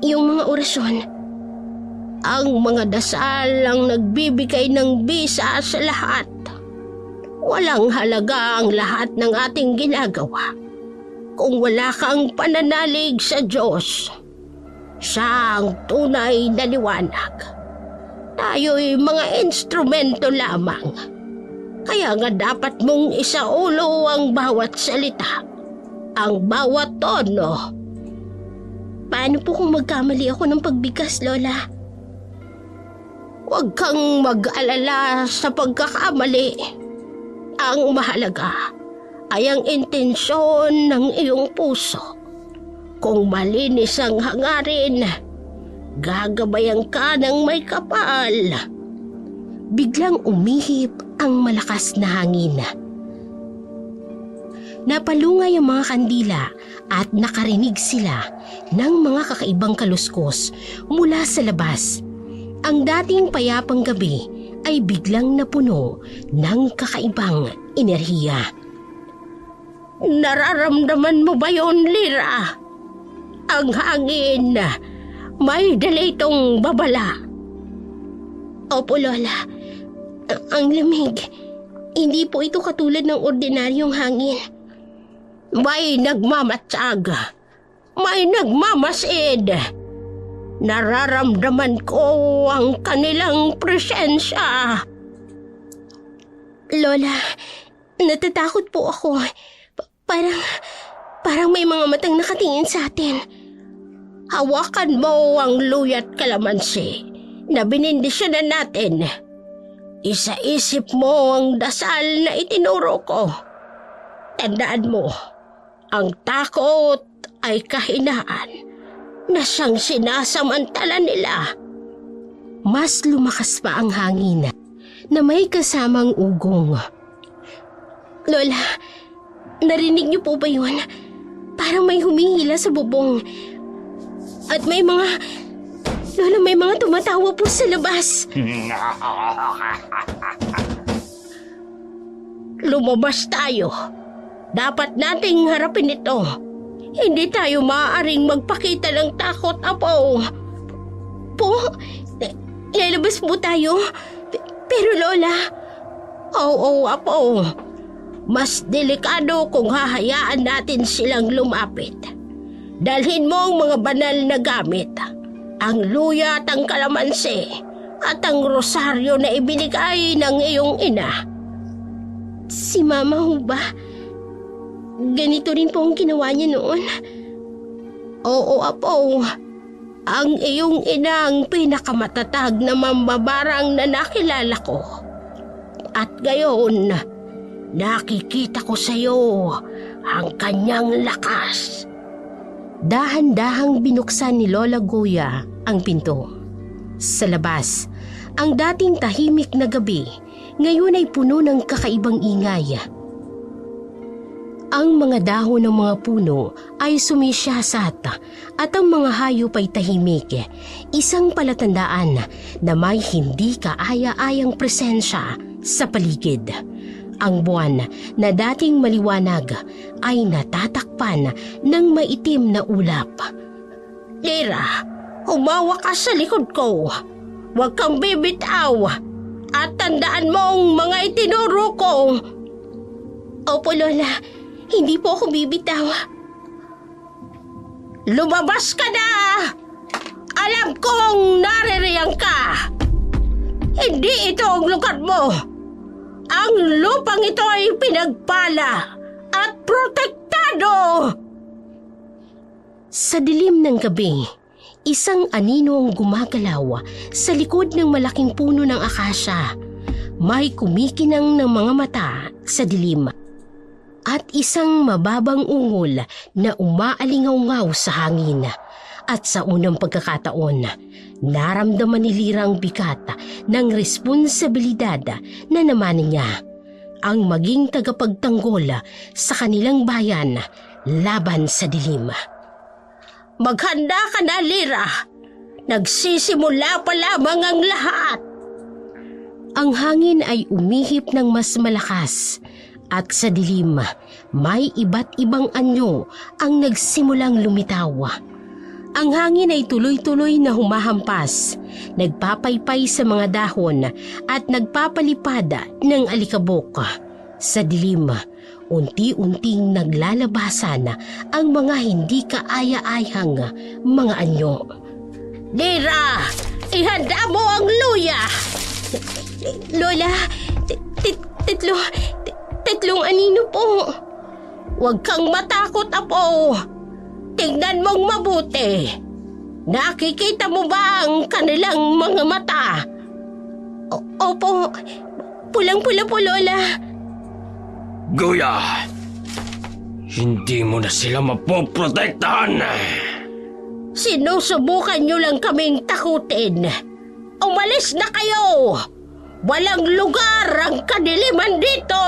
yung mga orasyon, ang mga dasal ang nagbibigay ng bisa sa lahat. Walang halaga ang lahat ng ating ginagawa kung wala kang pananalig sa Diyos. Siya ang tunay na liwanag. Tayo'y mga instrumento lamang. Kaya nga dapat mong isaulo ang bawat salita, ang bawat tono. Paano po kung magkamali ako ng pagbigkas, Lola? Huwag kang mag-alala sa pagkakamali. Ang mahalaga ay ang intensyon ng iyong puso. Kung malinis ang hangarin, gagabayan ka ng may kapal. Biglang umihip ang malakas na hangin. Napalungay ang mga kandila at nakarinig sila ng mga kakaibang kaluskos mula sa labas. Ang dating payapang gabi ay biglang napuno ng kakaibang enerhiya. Nararamdaman mo ba yon, Lira? Ang hangin, may dala itong babala. Opo, Lola. Ang lamig. Hindi po ito katulad ng ordinaryong hangin. May nagmamatsag. May nagmamasid. Nararamdaman ko ang kanilang presensya. Lola, natatakot po ako. Parang may mga matang nakatingin sa atin. Hawakan mo ang luya't kalamansi na binindisyonan natin. Isa-isip mo ang dasal na itinuro ko. Tandaan mo, ang takot ay kahinaan na siyang sinasamantala nila. Mas lumakas pa ang hangin na may kasamang ugong. Lola, narinig niyo po ba yun? Parang may humihila sa bubong. At may mga... Lola, may mga tumatawa po sa labas. Lumabas tayo. Dapat nating harapin ito. Hindi tayo maaaring magpakita ng takot, Apo. Po? Lalabas po tayo? Pero Lola... Oo, Apo. Mas delikado kung hahayaan natin silang lumapit. Dalhin mo ang mga banal na gamit. Ang luya at ang kalamansi at ang rosaryo na ibinigay ng iyong ina. Si Mama ho ba? Ganito rin po ang ginawa niya noon. Oo, Apo. Ang iyong ina ang pinakamatatag na mambabarang na nakilala ko. At gayon, nakikita ko sa iyo ang kanyang lakas. Dahan-dahang binuksan ni Lola Goya ang pinto. Sa labas, ang dating tahimik na gabi, ngayon ay puno ng kakaibang ingay. Ang mga dahon ng mga puno ay sumisyasat at ang mga hayop ay tahimik, isang palatandaan na may hindi kaaya-ayang presensya sa paligid. Ang buwan na dating maliwanag ay natatakpan ng maitim na ulap. Lira, humawa ka sa likod ko. Huwag kang bibitaw. At tandaan mo ang mga itinuro ko. Opo, Lola. Hindi po ako bibitaw. Lumabas ka na! Alam kong naririyan ka. Hindi ito ang lugar mo. Ang lupang ito ay pinagpala at protektado! Sa dilim ng gabi, isang anino ang gumagalaw sa likod ng malaking puno ng akasya. May kumikinang ng mga mata sa dilim at isang mababang ungol na umaalingaw-ngaw sa hangin. At sa unang pagkakataon, naramdaman ni Lira ang bigat ng responsibilidad na naman niya ang maging tagapagtanggol sa kanilang bayan laban sa dilim. Maghanda ka na, Lira. Nagsisimula pa lamang ang lahat. Ang hangin ay umihip ng mas malakas at sa dilim may iba't ibang anyo ang nagsimulang lumitaw. Ang hangin ay tuloy-tuloy na humahampas, nagpapaypay sa mga dahon at nagpapalipad ng alikabok. Sa dilim, unti-unting naglalabasan ang mga hindi kaaya-ayang mga anyo. Lira, ihanda mo ang luya! Lola, tatlong anino po. Huwag kang matakot, Apo. Tingnan mong mabuti. Nakikita mo ba ang kanilang mga mata? Opo, pulang-pula po, Lola. Goya! Hindi mo na sila mapoprotektahan! Sinusubukan niyo lang kaming takutin. Umalis na kayo! Walang lugar ang kadiliman dito!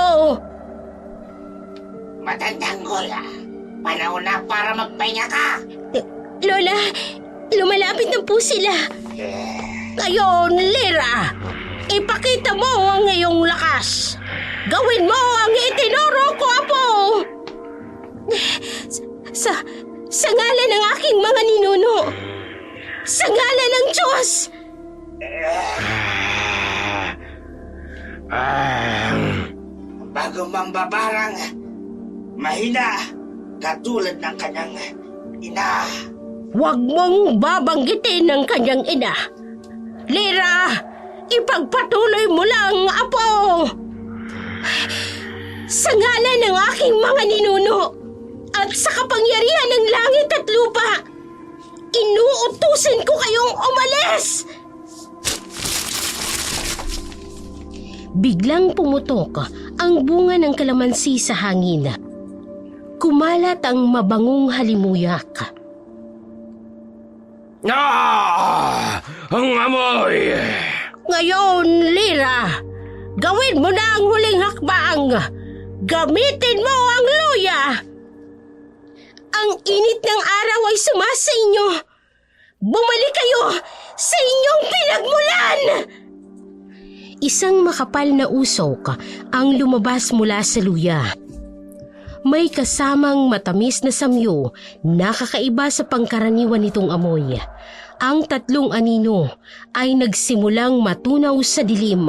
Matandang Goya, panahon na para magpahinga ka. Lola, lumalapit na po sila. Ngayon, Lira, ipakita mo ang iyong lakas. Gawin mo ang itinuro ko, Apo! Sa ngalan ng aking mga ninuno. Sa ngalan ng Diyos! Bago mambabarang, mahina, katulad ng kanyang ina. Huwag mong babanggitin ng kanyang ina. Lira, ipagpatuloy mo lang, Apo! Sa ngalan ng aking mga ninuno at sa kapangyarihan ng langit at lupa, inuutusin ko kayong umalis! Biglang pumutok ang bunga ng kalamansi sa hangin. Kumalat ang mabangong halimuyak. Ang amoy! Ngayon, Lira, gawin mo na ang huling hakbang. Gamitin mo ang luya. Ang init ng araw ay sumasa inyo. Bumalik kayo sa inyong pinagmulan! Isang makapal na usok ang lumabas mula sa luya. May kasamang matamis na samyo na kakaiba sa pangkaraniwan nitong amoy. Ang tatlong anino ay nagsimulang matunaw sa dilim,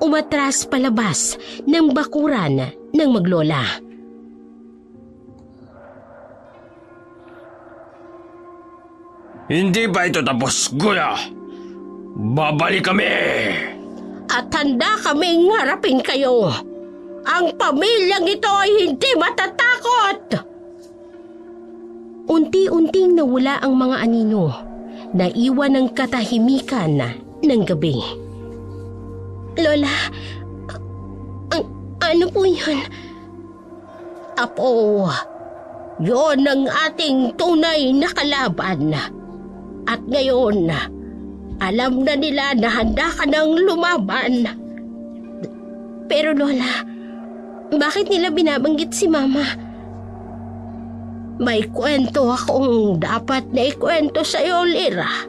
umatras palabas ng bakuran ng maglola. Hindi ba ito tapos, Gula? Babalik kami! At handa kaming harapin kayo. Ang pamilyang ito ay hindi matatakot. Unti-unting nawala ang mga anino, naiwan ng katahimikan ng gabi. Lola, ano po yun? Apo, yun ang ating tunay na kalaban. At ngayon, alam na nila na handa ka ng lumaban. Pero Lola, bakit nila binabanggit si Mama? May kwento akong dapat na ikwento sa'yo, Lira.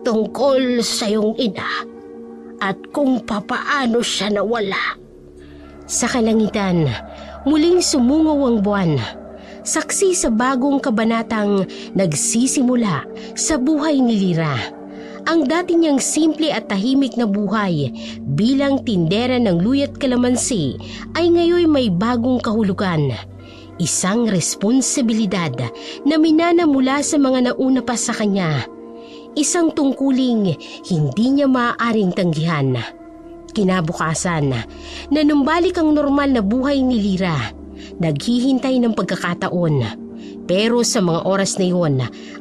Tungkol sa iyong ina at kung papaano siya nawala. Sa kalangitan, muling sumungaw ang buwan. Saksi sa bagong kabanatang nagsisimula sa buhay ni Lira. Ang dati niyang simple at tahimik na buhay bilang tindera ng luya't kalamansi ay ngayon may bagong kahulugan. Isang responsibilidad na minana mula sa mga nauna pa sa kanya. Isang tungkuling hindi niya maaaring tanggihan. Kinabukasan, nanumbalik ang normal na buhay ni Lira. Naghihintay ng pagkakataon. Pero sa mga oras na iyon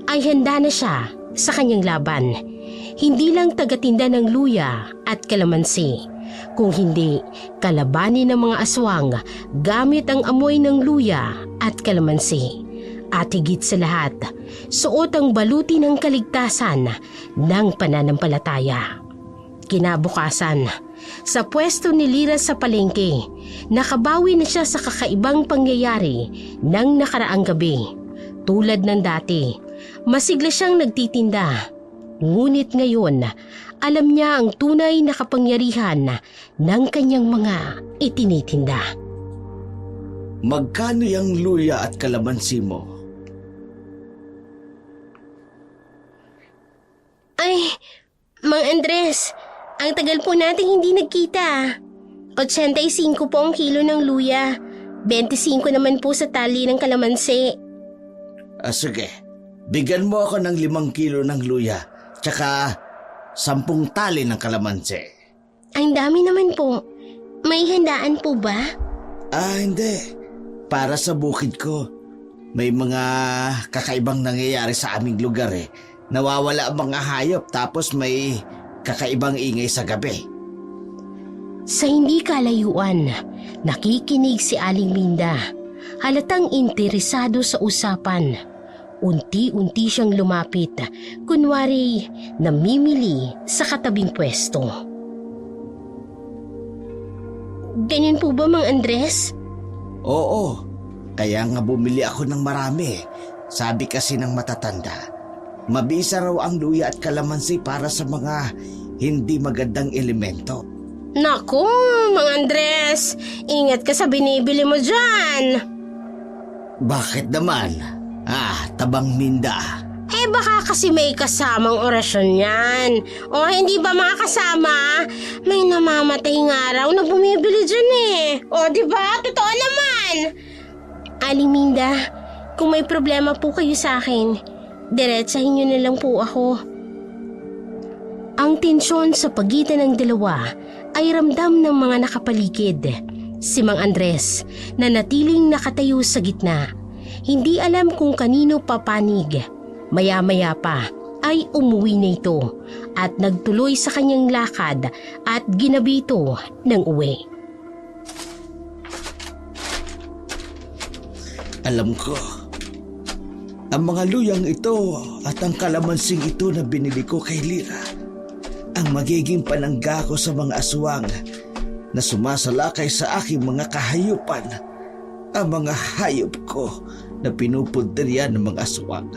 ay handa na siya sa kanyang laban. Hindi lang tagatinda ng luya at kalamansi, kung hindi kalabanin ng mga aswang gamit ang amoy ng luya at kalamansi. At higit sa lahat, suot ang baluti ng kaligtasan ng pananampalataya. Kinabukasan, sa pwesto ni Lira sa palengke, nakabawi na siya sa kakaibang pangyayari ng nakaraang gabi. Tulad ng dati, masigla siyang nagtitinda. Ngunit ngayon, alam niya ang tunay na kapangyarihan ng kanyang mga itinitinda. Magkano yung luya at kalamansi mo? Ay, Mang Andres, ang tagal po nating hindi nagkita. 85 po ang kilo ng luya. 25 naman po sa tali ng kalamansi. Sige, bigyan mo ako ng 5 kilo ng luya. Tsaka 10 tali ng kalamansi. Ang dami naman po. May handaan po ba? Hindi. Para sa bukid ko. May mga kakaibang nangyayari sa aming lugar eh. Nawawala ang mga hayop tapos may kakaibang ingay sa gabi. Sa hindi kalayuan, nakikinig si Aling Minda. Halatang interesado sa usapan. Unti-unti siyang lumapit, kunwari namimili sa katabing pwesto. Ganyan po ba, Mang Andres? Oo, kaya nga bumili ako ng marami. Sabi kasi ng matatanda, mabisa raw ang luya at kalamansi para sa mga hindi magandang elemento. Naku, Mang Andres, ingat ka sa binibili mo dyan. Bakit naman? Tabang Minda. Eh baka kasi may kasamang orasyon yan. O hindi ba mga kasama? May namamatay nga raw na bumibili dyan eh. O di ba? Totoo naman. Aling Minda, kung may problema po kayo sa akin, diretsahin niyo na lang po ako. Ang tensyon sa pagitan ng dalawa ay ramdam ng mga nakapaligid. Si Mang Andres na natiling nakatayo sa gitna. Hindi alam kung kanino papanig. Maya-maya pa ay umuwi na ito at nagtuloy sa kanyang lakad at ginabi ito ng uwi. Alam ko, ang mga luyang ito at ang kalamansing ito na binili ko kay Lira ang magiging panangga ko sa mga aswang na sumasalakay sa aking mga kahayupan. Ang mga hayop ko na pinupundirian ng mga aswang.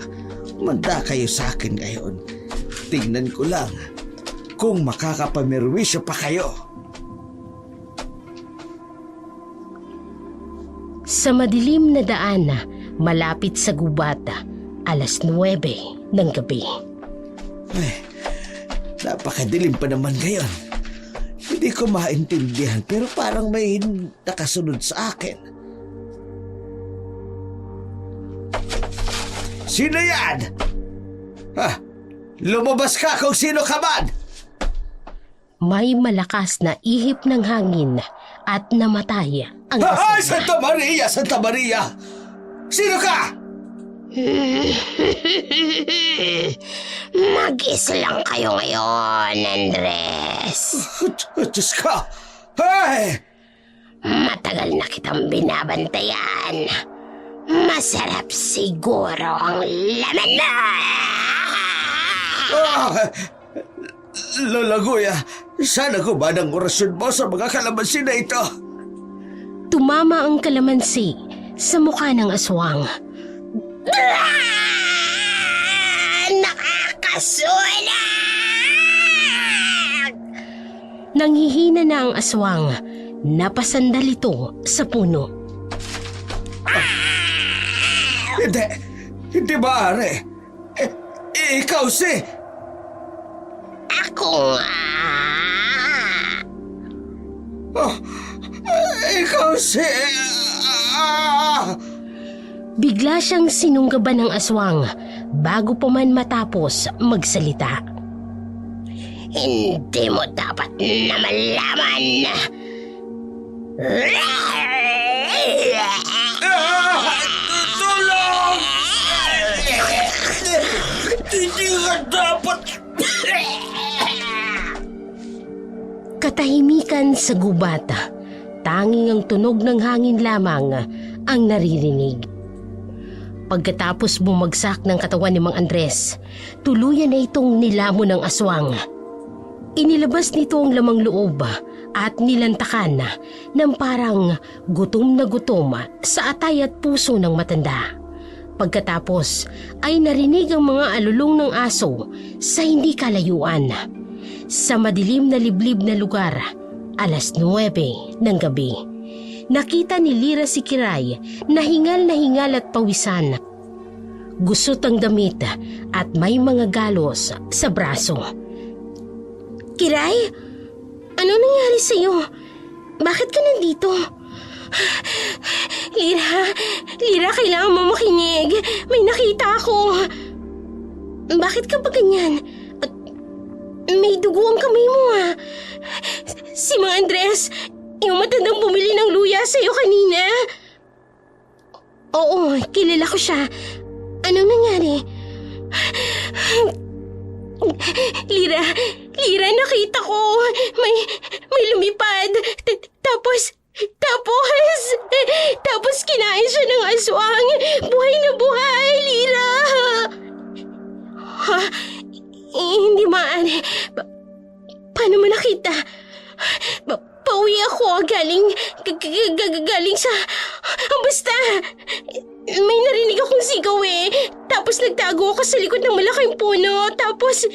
Manda kayo sa akin ngayon. Tingnan ko lang kung makakapamirwisyo pa kayo. Sa madilim na daan, malapit sa gubat, 9:00 ng gabi. Ay, napakadilim pa naman ngayon. Hindi ko maintindihan pero parang may nakasunod sa akin. Sino yan? Ha? Lumabas ka kung sino ka man! May malakas na ihip ng hangin at namatay ang Ay, asawa. Santa Maria! Santa Maria! Sino ka? Mag-isa lang kayo ngayon, Andres. Diyos ka! Hey! Matagal na kitang binabantayan. Masarap siguro ang laman na. Lola Guya, sana gumaan ang orasyon mo sa mga kalamansi na ito. Tumama ang kalamansi sa mukha ng aswang. Nakakasulag! Nanghihina na ang aswang. Napasandal ito sa puno. Hindi maaari. Ikaw si... Ako nga. Ikaw si... Bigla siyang sinunggaban ng aswang bago pa man matapos magsalita. Hindi mo dapat na malaman. Tulong! Hindi ka dapat... Katahimikan sa gubat. Tanging ang tunog ng hangin lamang ang naririnig. Pagkatapos bumagsak ng katawan ni Mang Andres, tuluyan na itong nilamon ng aswang. Inilabas nito ang lamang loob at nilantakan ng parang gutom na gutom sa atay at puso ng matanda. Pagkatapos ay narinig ang mga alulong ng aso sa hindi kalayuan. Sa madilim na liblib na lugar, 9:00 ng gabi, nakita ni Lira si Kiray na hingal at pawisan. Gusot ang damit at may mga galos sa braso. Kiray? Ano nangyari sa'yo? Bakit ka nandito? Lira, kailangan mo makinig. May nakita ako. Bakit ka ba ganyan? May dugo ang kamay mo ah. Si Mang Andres, yung matandang bumili ng luya sa'yo kanina. Oo, kilala ko siya. Anong nangyari? Lira, nakita ko. May lumipad. Tapos kinain siya ng aswang. Buhay na buhay, Lira. Ha? Hindi maaari. Paano mo nakita? Pauwi ako galing sa... Basta, may narinig akong sigaw eh. Tapos nagtago ako sa likod ng malaking puno. Tapos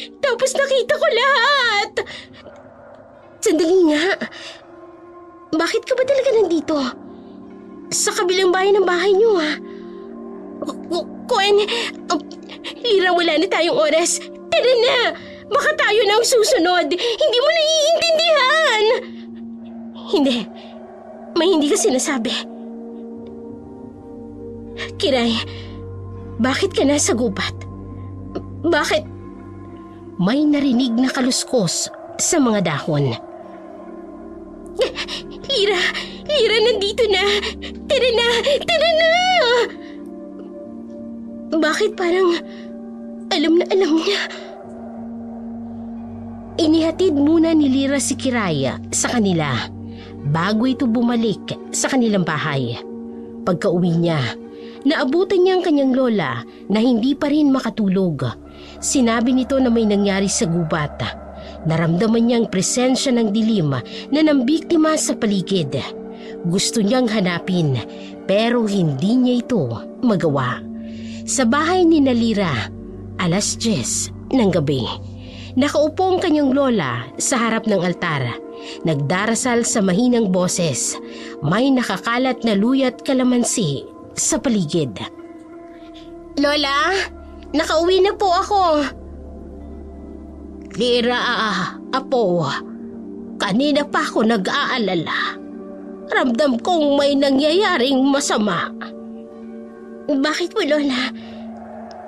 nakita ko lahat. Sandali nga. Bakit ka ba talaga nandito? Sa kabilang bahay ng bahay niyo ah. Kwen, Lira, wala na tayong oras. Tara na! Baka tayo na ang susunod. Hindi mo naiintindihan! Hindi. May hindi ka sinasabi. Kiray, bakit ka nasa gubat? Bakit? May narinig na kaluskos sa mga dahon. Lira! Lira, nandito na! Tara na! Tara na! Bakit parang alam na alam niya? Inihatid muna ni Lira si Kiraya sa kanila bago ito bumalik sa kanilang bahay. Pagka-uwi niya, naabutan niya ang kanyang lola na hindi pa rin makatulog. Sinabi nito na may nangyari sa gubat. Naramdaman niya ang presensya ng dilim na nambiktima sa paligid. Gusto niyang hanapin pero hindi niya ito magawa. Sa bahay ni Lira, 10:00 ng gabi. Nakaupo ang kanyang lola sa harap ng altar. Nagdarasal sa mahinang boses. May nakakalat na luya at kalamansi sa paligid. Lola, nakauwi na po ako. Lira, apo, kanina pa ako nag-aalala. Ramdam kong may nangyayaring masama. Bakit po, Lola?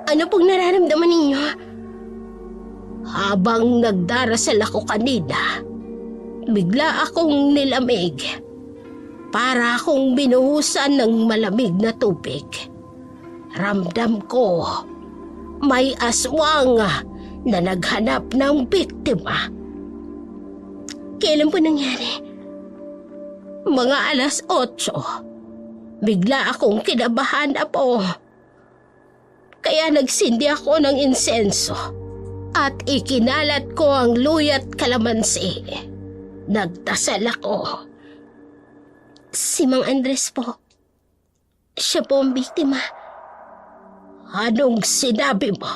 Ano pong nararamdaman ninyo? Habang nagdarasal ako kanina, bigla akong nilamig. Para akong binuhusan ng malamig na tubig. Ramdam ko may aswang na naghanap ng biktima. Kailan po nangyari? Mga 8:00. Bigla akong kinabahan, apo. Kaya nagsindi ako ng insenso at ikinalat ko ang luya at kalamansi. Nagdasal ako. Si Mang Andres po. Siya po ang biktima. Anong sinabi mo?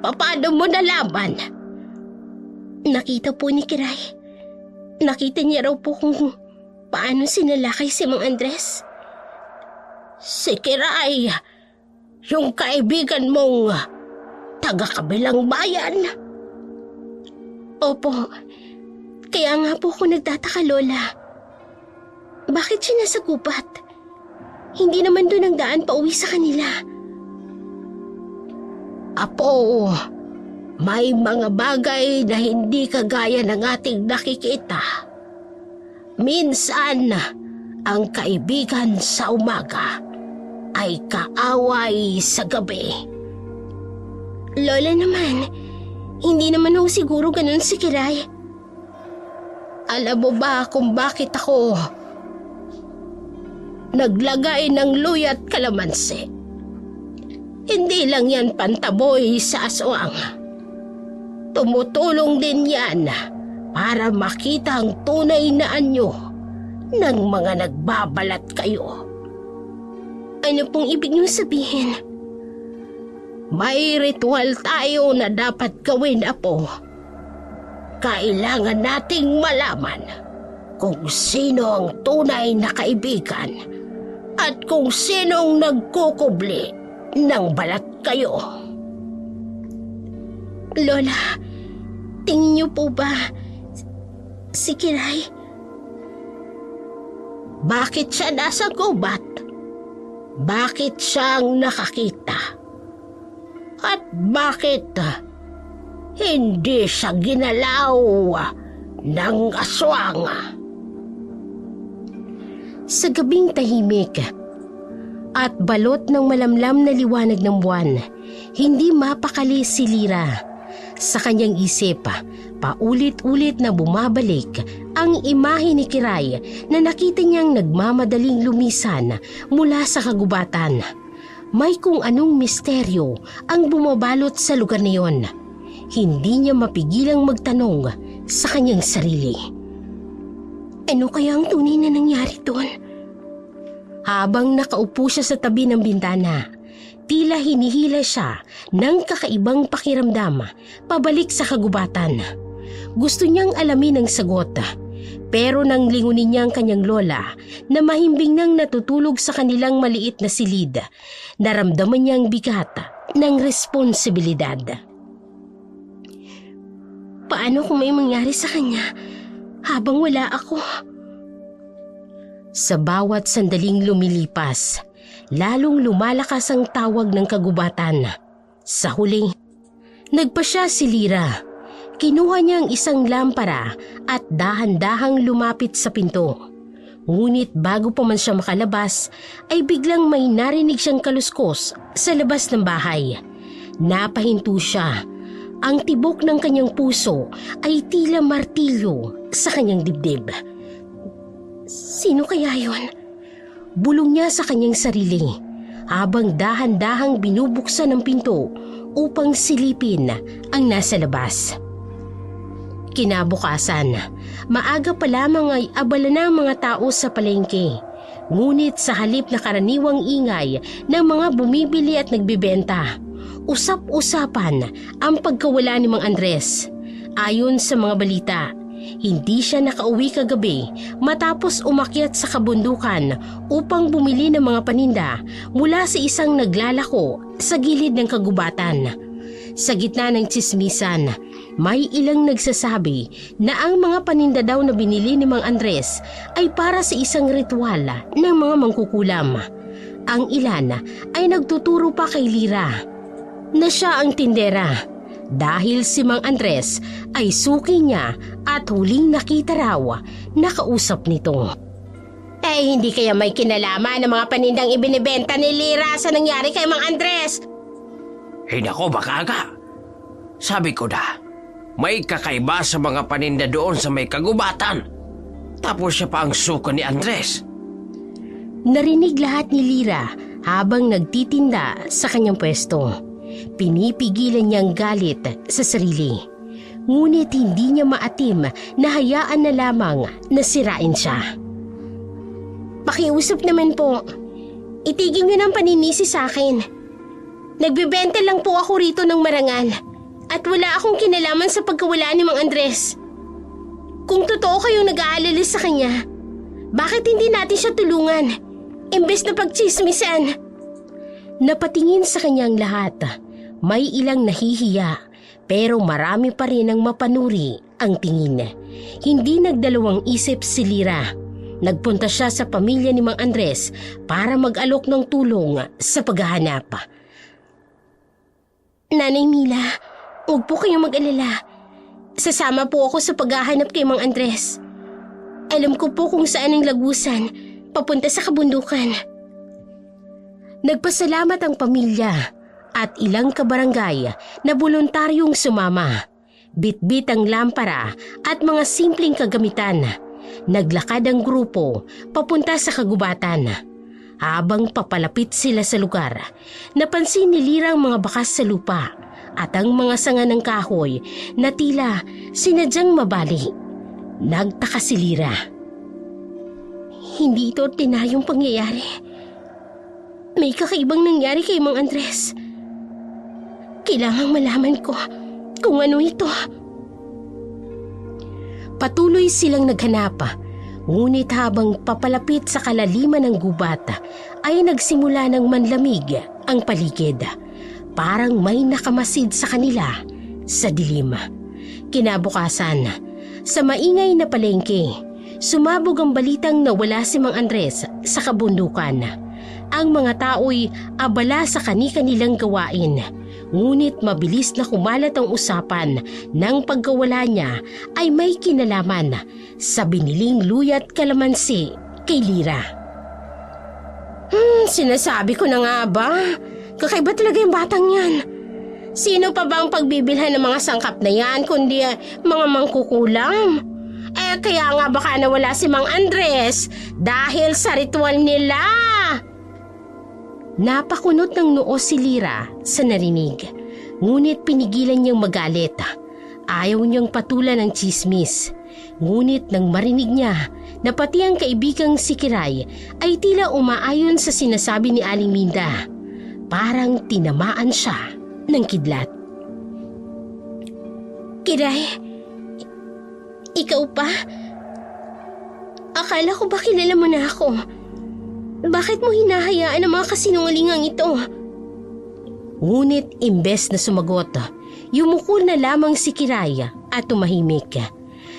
Paano mo nalaman? Nakita po ni Kiray. Nakita niya raw po kung paano sinalakay si Mang Andres. Si Kiray, yung kaibigan mong taga-kabilang bayan. Opo, kaya nga po ako nagtataka, Lola. Bakit siya nasa gubat? Hindi naman doon ang daan pauwi sa kanila. Apo, may mga bagay na hindi kagaya ng ating nakikita. Minsan, ang kaibigan sa umaga ay kaaway sa gabi. Lola naman, hindi naman ho siguro ganun si Kiray. Alam mo ba kung bakit ako naglagay ng luya at kalamansi? Hindi lang yan pantaboy sa aswang. Tumutulong din yan para makita ang tunay na anyo ng mga nagbabalat kayo. Ano pong ibig niyo sabihin? May ritual tayo na dapat gawin, apo. Kailangan nating malaman kung sino ang tunay na kaibigan at kung sinong nagkukubli ng balat kayo. Lola, tingin niyo po ba si Kiray? Bakit siya nasa gubat? Bakit siyang nakakita? At bakit hindi siya ginalaw ng aswang? Sa gabing tahimik at balot ng malamlam na liwanag ng buwan, hindi mapakali si Lira. Sa kanyang isip, paulit-ulit na bumabalik ang imahe ni Kiray na nakita niyang nagmamadaling lumisan mula sa kagubatan. May kung anong misteryo ang bumabalot sa lugar na iyon. Hindi niya mapigilang magtanong sa kanyang sarili. Ano kaya ang tunay na nangyari doon? Habang nakaupo siya sa tabi ng bintana, tila hinihila siya ng kakaibang pakiramdam pabalik sa kagubatan. Gusto niyang alamin ang sagot, pero nang lingunin niya ang kanyang lola na mahimbing nang natutulog sa kanilang maliit na silid, naramdaman niya ang bigat ng responsibilidad. Paano kung may mangyari sa kanya habang wala ako? Sa bawat sandaling lumilipas, lalong lumalakas ang tawag ng kagubatan. Sa huli, nagpasya si Lyra. Kinuha niya ang isang lampara at dahan-dahang lumapit sa pinto. Ngunit bago pa man siya makalabas, ay biglang may narinig siyang kaluskos sa labas ng bahay. Napahinto siya. Ang tibok ng kanyang puso ay tila martilyo sa kanyang dibdib. Sino kaya yon? Bulong niya sa kanyang sarili habang dahan-dahang binubuksan ang pinto upang silipin ang nasa labas. Kinabukasan, maaga pa lamang ay abala na ang mga tao sa palengke. Ngunit sa halip na karaniwang ingay ng mga bumibili at nagbibenta, usap-usapan ang pagkawala ni Mang Andres. Ayon sa mga balita, hindi siya nakauwi kagabi matapos umakyat sa kabundukan upang bumili ng mga paninda mula sa isang naglalako sa gilid ng kagubatan. Sa gitna ng tsismisan, may ilang nagsasabi na ang mga paninda daw na binili ni Mang Andres ay para sa isang ritual ng mga mangkukulam. Ang ilan ay nagtuturo pa kay Lyra na siya ang tindera dahil si Mang Andres ay suki niya at huling nakita raw na kausap nito. Hindi kaya may kinalaman ng mga panindang ibinibenta ni Lyra sa nangyari kay Mang Andres? Nako, baka nga. Sabi ko na, may kakaiba sa mga paninda doon sa may kagubatan. Tapos siya pa ang suko ni Andres. Narinig lahat ni Lyra habang nagtitinda sa kanyang pwesto. Pinipigilan niyang galit sa sarili. Ngunit hindi niya maatim na hayaan na lamang na sirain siya. Pakiusap naman po. Itigil niyo ng paninisi sa akin. Nagbibenta lang po ako rito ng marangal at wala akong kinalaman sa pagkawala ni Mang Andres. Kung totoo kayong nag-aalala sa kanya, bakit hindi natin siya tulungan imbes na pagchismisan? Napatingin sa kanyang lahat. May ilang nahihiya pero marami pa rin ang mapanuri ang tingin. Hindi nagdalawang isip si Lyra. Nagpunta siya sa pamilya ni Mang Andres para mag-alok ng tulong sa paghahanap. Nanay Mila, huwag po kayong mag-alala. Sasama po ako sa paghahanap kay Mang Andres. Alam ko po kung saan ang lagusan, papunta sa kabundukan. Nagpasalamat ang pamilya at ilang kabarangay na voluntaryong sumama. Bitbit ang lampara at mga simpleng kagamitan. Naglakad ang grupo papunta sa kagubatan. Habang papalapit sila sa lugar, napansin ni Lyra ang mga bakas sa lupa at ang mga sanga ng kahoy na tila sinadyang mabali. Nagtaka si Lyra. Hindi ito ordinaryong pangyayari. May kakaibang nangyari kay Mang Andres. Kailangang malaman ko kung ano ito. Patuloy silang naghanap. Ngunit habang papalapit sa kalaliman ng gubat, ay nagsimula ng manlamig ang paligid. Parang may nakamasid sa kanila sa dilim. Kinabukasan, sa maingay na palengke, sumabog ang balitang nawala si Mang Andres sa kabundukan. Ang mga tao'y abala sa kani-kanilang gawain. Ngunit mabilis na kumalat ang usapan ng pagkawala niya ay may kinalaman sa biniling luya at kalamansi kay Lyra. Sinasabi ko na nga ba? Kakaiba talaga yung batang yan. Sino pa ba ang pagbibilhan ng mga sangkap na yan kundi mga mangkukulam? Kaya nga baka nawala si Mang Andres dahil sa ritual nila. Napakunot ng noo si Lyra sa narinig, ngunit pinigilan niyang magalit. Ayaw niyang patulan ng tsismis. Ngunit nang marinig niya na pati ang kaibigang si Kiray ay tila umaayon sa sinasabi ni Aling Minda, parang tinamaan siya ng kidlat. Kiray, ikaw pa? Akala ko ba kilala mo na ako? Bakit mo hinahayaan ang mga kasinungalingang ito? Ngunit imbes na sumagot, yumukol na lamang si Kiray at tumahimik.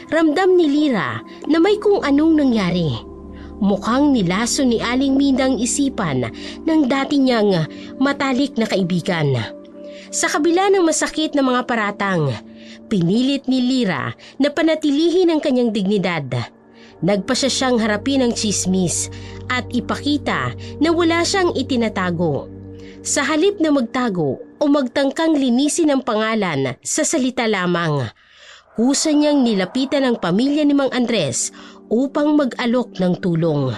Ramdam ni Lira na may kung anong nangyari. Mukhang nilaso ni Aling Minda ang isipan ng dati niyang matalik na kaibigan. Sa kabila ng masakit na mga paratang, pinilit ni Lira na panatilihin ang kanyang dignidad. Nagpasya siyang harapin ang tsismis at ipakita na wala siyang itinatago. Sa halip na magtago o magtangkang linisin ang pangalan sa salita lamang, kusa niyang nilapitan ang pamilya ni Mang Andres upang mag-alok ng tulong.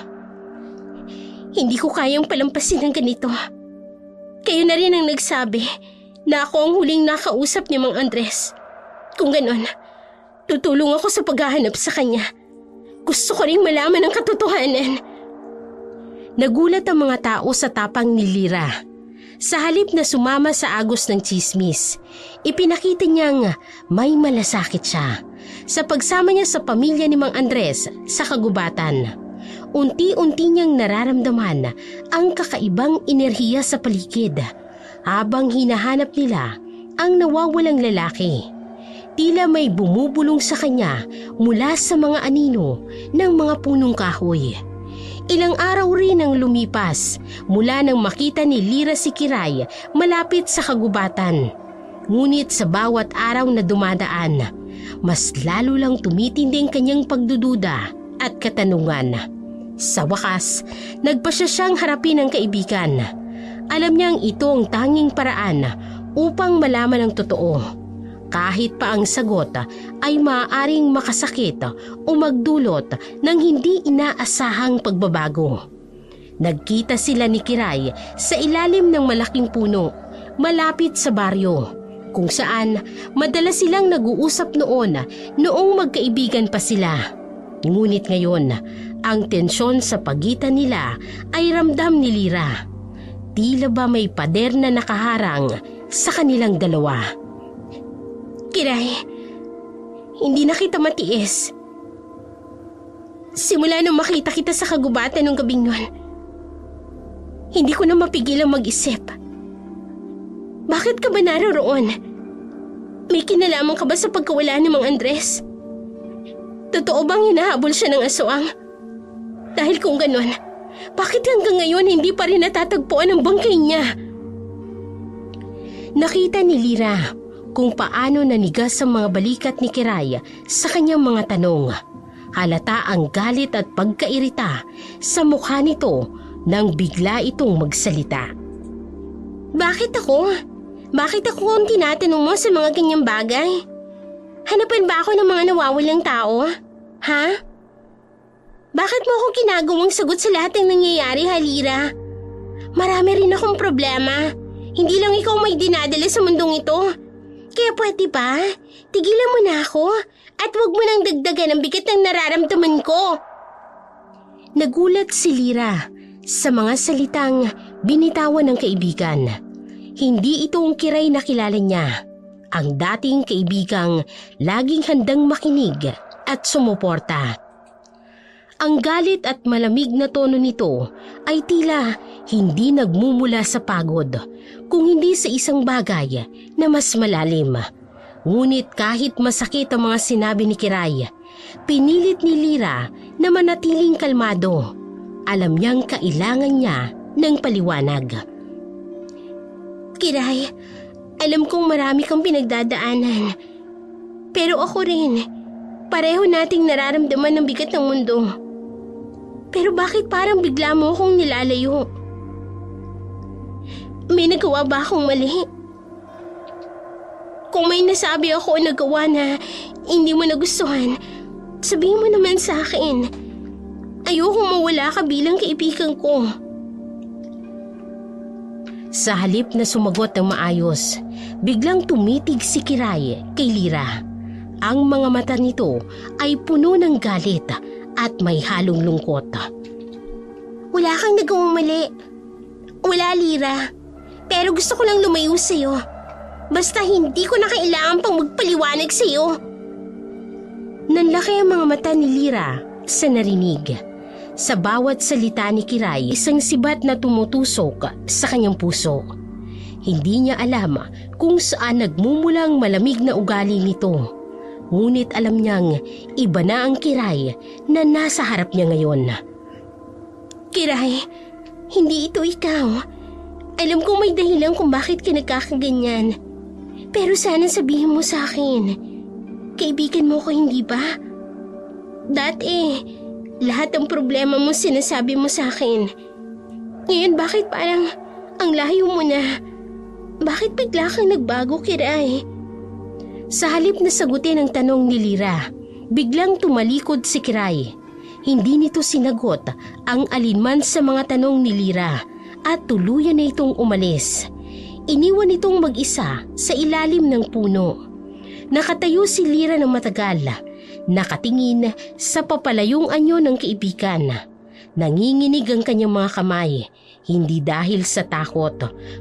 Hindi ko kayang palampasin ng ganito. Kayo na rin ang nagsabi na ako ang huling nakausap ni Mang Andres. Kung ganon, tutulong ako sa paghahanap sa kanya. Gusto ko ring malaman ang katotohanan. Nagulat ang mga tao sa tapang ni Lira. Sa halip na sumama sa agos ng tsismis, ipinakita niyang may malasakit siya sa pagsama niya sa pamilya ni Mang Andres sa kagubatan. Unti-unti niyang nararamdaman ang kakaibang enerhiya sa paligid habang hinahanap nila ang nawawalang lalaki. Tila may bumubulong sa kanya mula sa mga anino ng mga punong kahoy. Ilang araw rin ang lumipas mula nang makita ni Lira si Kiray malapit sa kagubatan. Ngunit sa bawat araw na dumadaan, mas lalo lang tumitindi ang kanyang pagdududa at katanungan. Sa wakas, nagpasya siyang harapin ang kaibigan. Alam niyang ito ang tanging paraan upang malaman ang totoo. Kahit pa ang sagot ay maaaring makasakit o magdulot ng hindi inaasahang pagbabago. Nagkita sila ni Kiray sa ilalim ng malaking puno, malapit sa baryo, kung saan madalas silang nag-uusap noong magkaibigan pa sila. Ngunit ngayon, ang tensyon sa pagitan nila ay ramdam ni Lira. Tila ba may pader na nakaharang sa kanilang dalawa. Kiray, hindi na kita matiis. Simula nung makita kita sa kagubatan ng gabing yun, hindi ko na mapigilang mag-isip. Bakit ka ba naroroon? May kinalaman ka ba sa pagkawala ni Mang Andres? Totoo bang hinahabol siya ng aswang? Dahil kung ganon, bakit hanggang ngayon hindi pa rin natatagpuan ang bangkay niya? Nakita ni Lira kung paano nanigas ang mga balikat ni Kiray sa kanyang mga tanong. Halata ang galit at pagkairita sa mukha nito nang bigla itong magsalita. Bakit ako? Bakit ako ang tinatanong mo sa mga ganyang bagay? Hanapan ba ako ng mga nawawalang tao? Ha? Bakit mo ako ginagawang sagot sa lahat ng nangyayari, Halira? Marami rin akong problema. Hindi lang ikaw may dinadala sa mundong ito. Kaya pwede ba? Tigilan mo na ako at huwag mo nang dagdagan ang bigat ng nararamdaman ko. Nagulat si Lira sa mga salitang binitawan ng kaibigan. Hindi ito ang Kiray na kilala niya. Ang dating kaibigang laging handang makinig at sumuporta. Ang galit at malamig na tono nito ay tila hindi nagmumula sa pagod, kung hindi sa isang bagay na mas malalim. Ngunit kahit masakit ang mga sinabi ni Kiray, pinilit ni Lira na manatiling kalmado. Alam niyang kailangan niya ng paliwanag. Kiray, alam kong marami kang pinagdadaanan. Pero ako rin, pareho nating nararamdaman ng bigat ng mundo. Pero bakit parang bigla mo akong nilalayo? May nagawa ba akong mali? Kung may nasabi ako o nagawa na hindi mo nagustuhan, sabihin mo naman sa akin. Ayokong mawala ka bilang kaibigan ko. Sa halip na sumagot ng maayos, biglang tumitig si Kiray kay Lira. Ang mga mata nito ay puno ng galit at may halong lungkot. Wala kang nagawang mali. Wala, Lira. Pero gusto ko lang lumayo sa'yo. Basta hindi ko na kailangan pang magpaliwanag sa'yo. Nanlaki ang mga mata ni Lira sa narinig. Sa bawat salita ni Kiray, isang sibat na tumutusok sa kanyang puso. Hindi niya alam kung saan nagmumulang malamig na ugali nito. Ngunit alam niyang iba na ang Kiray na nasa harap niya ngayon. Kiray, hindi ito ikaw. Alam kong may dahilan kung bakit ka nagkakaganyan. Pero sana sabihin mo sa akin. Kaibigan mo ko, hindi ba? Dati, lahat ng problema mo sinasabi mo sa akin. Ngayon bakit parang ang layo mo na? Bakit bigla kang nagbago, Kiray? Sa halip na sagutin ang tanong ni Lira, biglang tumalikod si Kiray. Hindi nito sinagot ang alinman sa mga tanong ni Lira at tuluyan na itong umalis. Iniwan itong mag-isa sa ilalim ng puno. Nakatayo si Lira ng matagal, nakatingin sa papalayong anyo ng kaibigan. Nanginginig ang kanyang mga kamay, hindi dahil sa takot,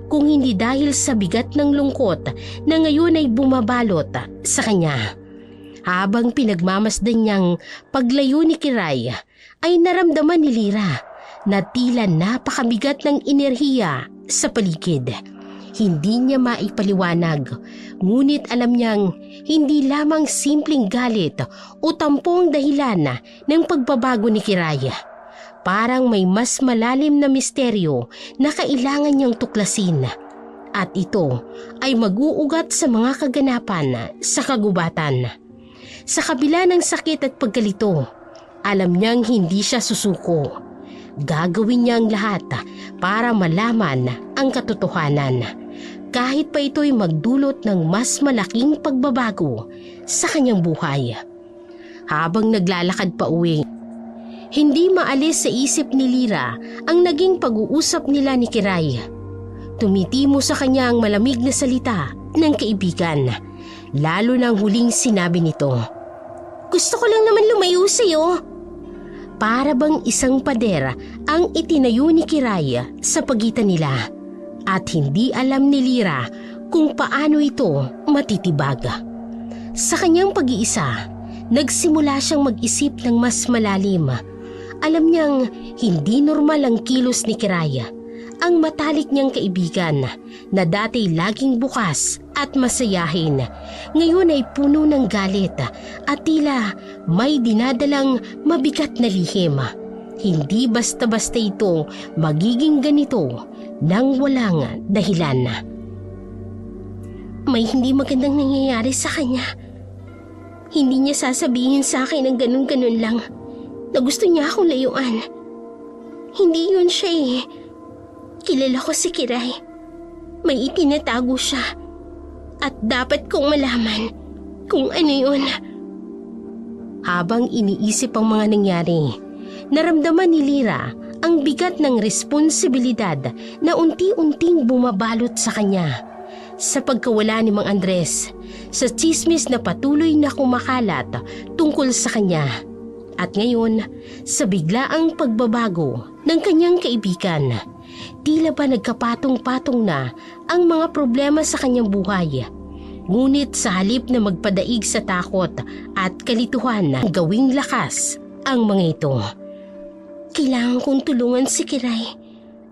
kung hindi dahil sa bigat ng lungkot na ngayon ay bumabalot sa kanya. Habang pinagmamasdan niyang paglayo ni Kiray, ay naramdaman ni Lira na tila napakabigat ng enerhiya sa paligid. Hindi niya maipaliwanag, ngunit alam niyang hindi lamang simpleng galit o tampong dahilan ng pagbabago ni Kiray. Parang may mas malalim na misteryo na kailangan niyang tuklasin. At ito ay mag-uugat sa mga kaganapan sa kagubatan. Sa kabila ng sakit at pagkalito, alam niyang hindi siya susuko. Gagawin niya ang lahat para malaman ang katotohanan. Kahit pa ito'y magdulot ng mas malaking pagbabago sa kanyang buhay. Habang naglalakad pa uwi, hindi maalis sa isip ni Lira ang naging pag-uusap nila ni Kiray. Tumitimo sa kanya ang malamig na salita ng kaibigan, lalo na ang huling sinabi nito. Gusto ko lang naman lumayo sa'yo. Para bang isang pader ang itinayo ni Kiray sa pagitan nila at hindi alam ni Lira kung paano ito matitibag. Sa kanyang pag-iisa, nagsimula siyang mag-isip ng mas malalim. Alam niyang hindi normal ang kilos ni Kiray. Ang matalik niyang kaibigan na dati laging bukas at masayahin, ngayon ay puno ng galit at tila may dinadalang mabigat na lihim. Hindi basta-basta ito magiging ganito nang walang dahilan. May hindi magandang nangyayari sa kanya. Hindi niya sasabihin sa akin ng ganun-ganun lang na gusto niya akong layuan. Hindi yun siya eh. Kilala ko si Kiray. May itinatago siya. At dapat kong malaman kung ano yun. Habang iniisip ang mga nangyari, naramdaman ni Lira ang bigat ng responsibilidad na unti-unting bumabalot sa kanya. Sa pagkawala ni Mang Andres, sa tsismis na patuloy na kumakalat tungkol sa kanya. At ngayon, sa biglaang pagbabago ng kanyang kaibigan, tila ba nagkapatong-patong na ang mga problema sa kanyang buhay. Ngunit sa halip na magpadaig sa takot at kalituhan, gawing lakas ang mga ito. Kailangan kong tulungan si Kiray.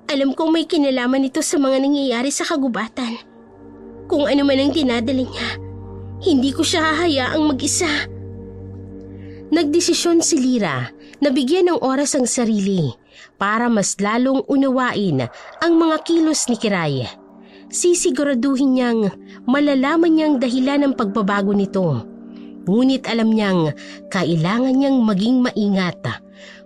Alam kong may kinalaman ito sa mga nangyayari sa kagubatan. Kung ano man ang dinadala niya, hindi ko siya hahayaang mag-isa. Nagdesisyon si Lira na bigyan ng oras ang sarili para mas lalong unawain ang mga kilos ni Kiray. Sisiguraduhin niyang malalaman niyang dahilan ng pagbabago nito. Ngunit alam niyang kailangan niyang maging maingat.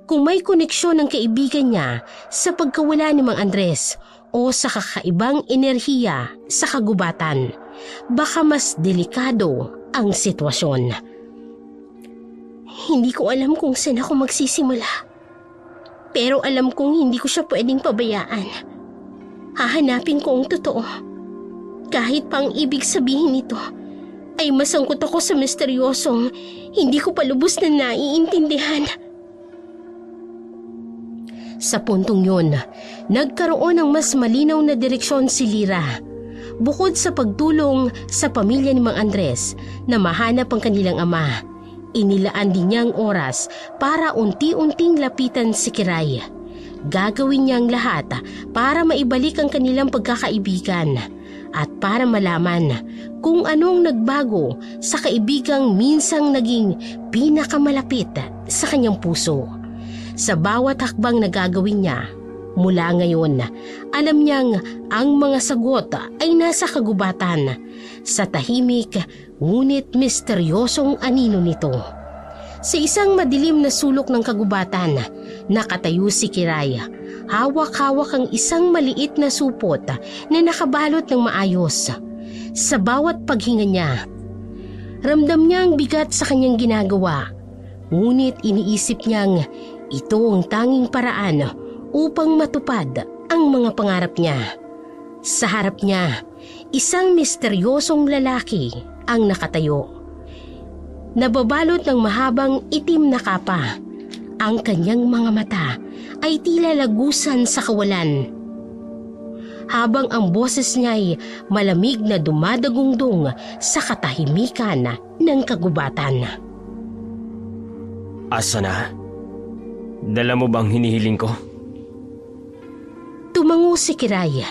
Kung may koneksyon ng kaibigan niya sa pagkawala ni Mang Andres o sa kakaibang enerhiya sa kagubatan, baka mas delikado ang sitwasyon. Hindi ko alam kung saan ako magsisimula. Pero alam kong hindi ko siya pwedeng pabayaan. Hahanapin ko ang totoo. Kahit pa ang ibig sabihin nito ay masangkot ako sa misteryosong hindi ko pa lubos na naiintindihan. Sa puntong yun, nagkaroon ng mas malinaw na direksyon si Lira. Bukod sa pagtulong sa pamilya ni Mang Andres na mahanap ang kanilang ama, inilaan din niya ang oras para unti-unting lapitan si Kiray. Gagawin niya ang lahat para maibalik ang kanilang pagkakaibigan. at para malaman kung anong nagbago sa kaibigang minsang naging pinakamalapit sa kanyang puso. Sa bawat hakbang na gagawin niya, mula ngayon, alam niyang ang mga sagot ay nasa kagubatan, sa tahimik ngunit misteryosong anino nito. Sa isang madilim na sulok ng kagubatan, nakatayo si Kiray. Hawak-hawak ang isang maliit na supot na nakabalot ng maayos. Sa bawat paghinga niya, ramdam niya ang bigat sa kanyang ginagawa. Ngunit iniisip niyang ito ang tanging paraan upang matupad ang mga pangarap niya. Sa harap niya, isang misteryosong lalaki ang nakatayo. Nababalot ng mahabang itim na kapa. Ang kanyang mga mata ay tila lagusan sa kawalan. Habang ang boses niya ay malamig na dumadagungdong sa katahimikan ng kagubatan. Asa na? Dala mo bang hinihiling ko? Tumango si Kiray,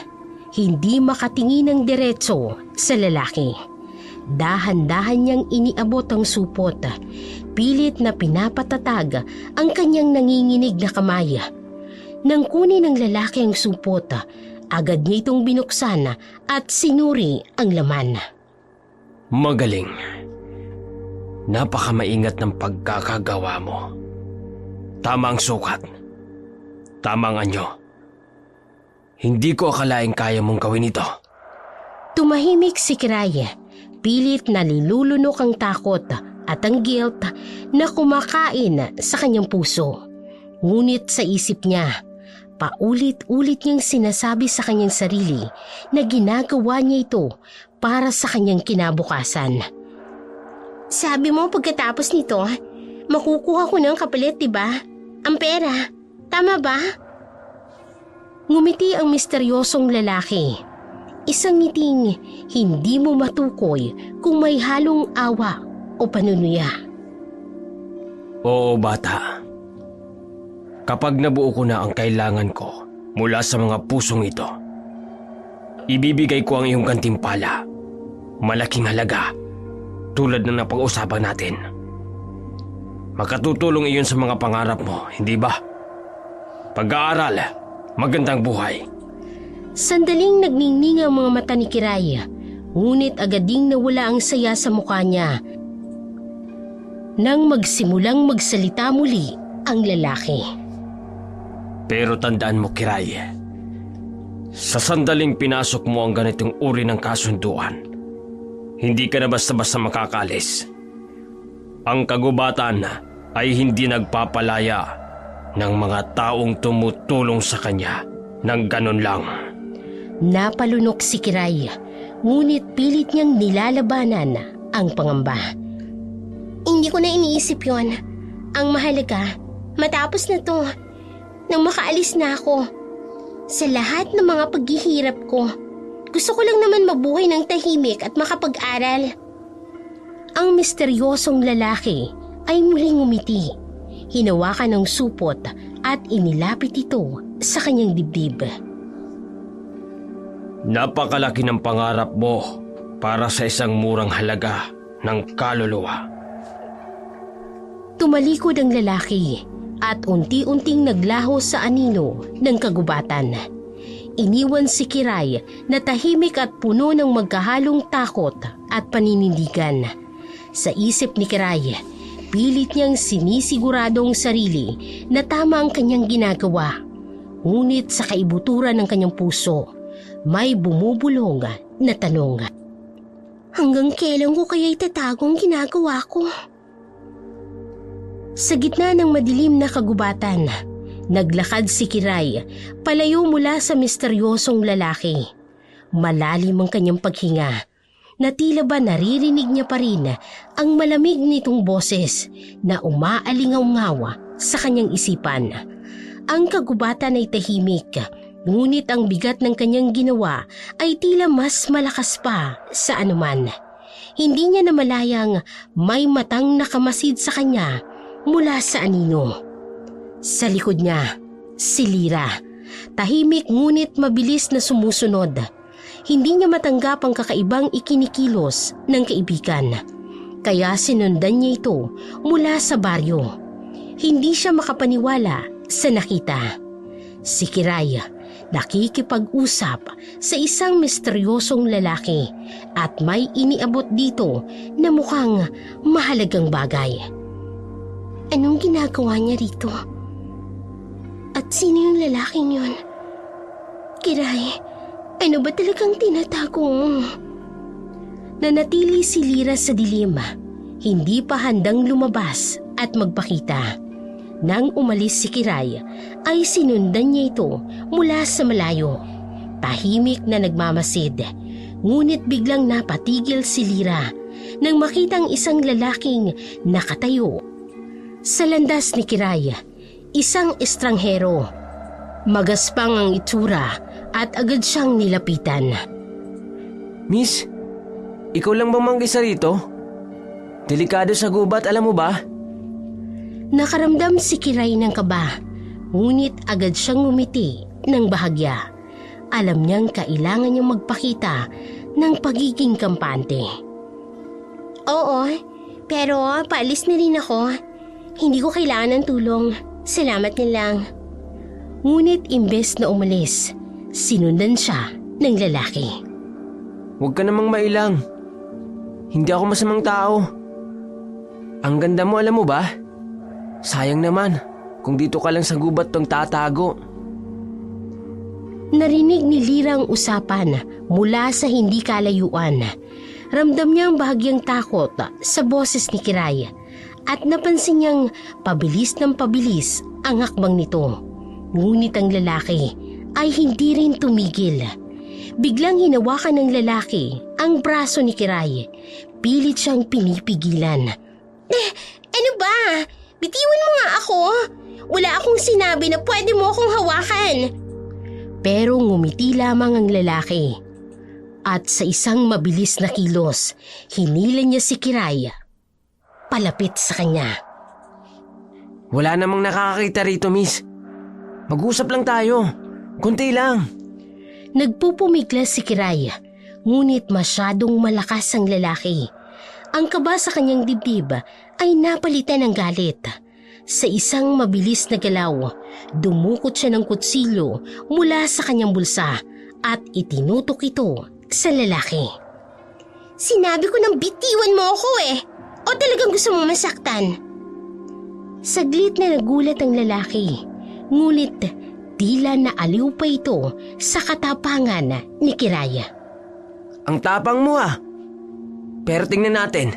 hindi makatingin ng diretso sa lalaki. Dahan-dahan niyang iniabot ang supot. Pilit na pinapatatag ang kanyang nanginginig na kamay. Nang kunin ng lalaki ang supot, agad niya itong binuksan at sinuri ang laman. Magaling. Napakamaingat ng pagkakagawa mo. Tama ang sukat. Tama ang anyo. Hindi ko akalaing kaya mong gawin ito. Tumahimik si Kiray. Pilit na nilulunok ang takot at ang guilt na kumakain sa kanyang puso. Ngunit sa isip niya, paulit-ulit niyang sinasabi sa kanyang sarili na ginagawa niya ito para sa kanyang kinabukasan. Sabi mo pagkatapos nito, makukuha ko ng kapalit, diba? Ang pera. Tama ba? Ngumiti ang misteryosong lalaki. Isang ngiting hindi mo matukoy kung may halong awa o panunuya. Oo, bata. Kapag nabuo ko na ang kailangan ko mula sa mga pusong ito, ibibigay ko ang iyong gantimpala. Malaking halaga, tulad ng napag-usapan natin. Makatutulong iyon sa mga pangarap mo, hindi ba? Pag-aaral, magandang buhay. Sandaling nagningning ang mga mata ni Kiray, ngunit agad ding nawala ang saya sa mukha niya. Nang magsimulang magsalita muli ang lalaki. Pero tandaan mo, Kiray, sa sandaling pinasok mo ang ganitong uri ng kasunduan, hindi ka na basta-basta makakalis. Ang kagubatan ay hindi nagpapalaya ng mga taong tumutulong sa kanya ng ganun lang. Napalunok si Kiray, ngunit pilit niyang nilalabanan ang pangamba. Hindi ko na iniisip yon. Ang mahalaga, matapos na to, nang makaalis na ako. Sa lahat ng mga paghihirap ko, gusto ko lang naman mabuhay ng tahimik at makapag-aral. Ang misteryosong lalaki ay muling ngumiti. Hinawakan ng supot at inilapit ito sa kanyang dibdib. Napakalaki ng pangarap mo para sa isang murang halaga ng kaluluwa. Tumalikod ang lalaki at unti-unting naglaho sa anino ng kagubatan. Iniwan si Kiray na tahimik at puno ng magkahalong takot at paninindigan. Sa isip ni Kiray, pilit niyang sinisigurado ang sarili na tama ang kanyang ginagawa. Ngunit sa kaibuturan ng kanyang puso, may bumubulong na tanong. Hanggang kailan ko kaya itatago ang ginagawa ko? Sa gitna ng madilim na kagubatan, naglakad si Kiray palayo mula sa misteryosong lalaki. Malalim ang kanyang paghinga, na tila ba naririnig niya pa rin ang malamig nitong boses na umaalingaw-ngaw sa kanyang isipan. Ang kagubatan ay tahimik, ngunit ang bigat ng kanyang ginawa ay tila mas malakas pa sa anuman. Hindi niya namalayang may matang nakamasid sa kanya mula sa anino. Sa likod niya, si Lira. Tahimik ngunit mabilis na sumusunod. hindi niya matanggap ang kakaibang ikinikilos ng kaibigan. Kaya sinundan niya ito mula sa baryo. Hindi siya makapaniwala sa nakita. Si Kiray nakikipag-usap sa isang misteryosong lalaki at may iniabot dito na mukhang mahalagang bagay. Anong ginagawa niya rito? At sino yung lalaking yun? Kiray, ano ba talagang tinatago mo? Nanatili si Lira sa dilim, hindi pa handang lumabas at magpakita. Nang umalis si Kiray, ay sinundan niya ito mula sa malayo. Tahimik na nagmamasid, ngunit biglang napatigil si Lira nang makitang isang lalaking nakatayo sa landas ni Kiray, isang estranghero. Magaspang ang itsura at agad siyang nilapitan. Miss, ikaw lang bang mag-isa rito? Delikado sa gubat, alam mo ba? Nakaramdam si Kiray ng kaba, ngunit agad siyang ngumiti ng bahagya. Alam niyang kailangan niyang magpakita ng pagiging kampante. Oo, pero paalis na rin ako. Hindi ko kailangan ng tulong. Salamat na lang. Ngunit imbes na umalis, sinundan siya ng lalaki. Huwag ka namang mailang. Hindi ako masamang tao. Ang ganda mo, alam mo ba? Sayang naman kung dito ka lang sa gubat tong tatago. Narinig ni Lira ang usapan mula sa hindi kalayuan. Ramdam niya ang bahagyang takot sa boses ni Kiray at napansin niyang pabilis ng pabilis ang hakbang nito. Ngunit ang lalaki ay hindi rin tumigil. Biglang hinawakan ng lalaki ang braso ni Kiray. Pilit siyang pinipigilan. Ano ba? Bitiwan mo nga ako. Wala akong sinabi na pwede mo akong hawakan. Pero ngumiti lamang ang lalaki. At sa isang mabilis na kilos, hinila niya si Kiray palapit sa kanya. Wala namang nakakakita rito, miss. Mag-usap lang tayo. Kunti lang. Nagpupumiglas si Kiray, ngunit masyadong malakas ang lalaki. Ang kaba sa kanyang dibdib ay napalitan ng galit. Sa isang mabilis na galaw, dumukot siya ng kutsilyo mula sa kanyang bulsa at itinutok ito sa lalaki. Sinabi ko nang bitiwan mo ako eh. O talagang gusto mong masaktan? Saglit na nagulat ang lalaki, ngunit tila naaliw pa ito sa katapangan ni Kiray. Ang tapang mo ah. Pero tingnan natin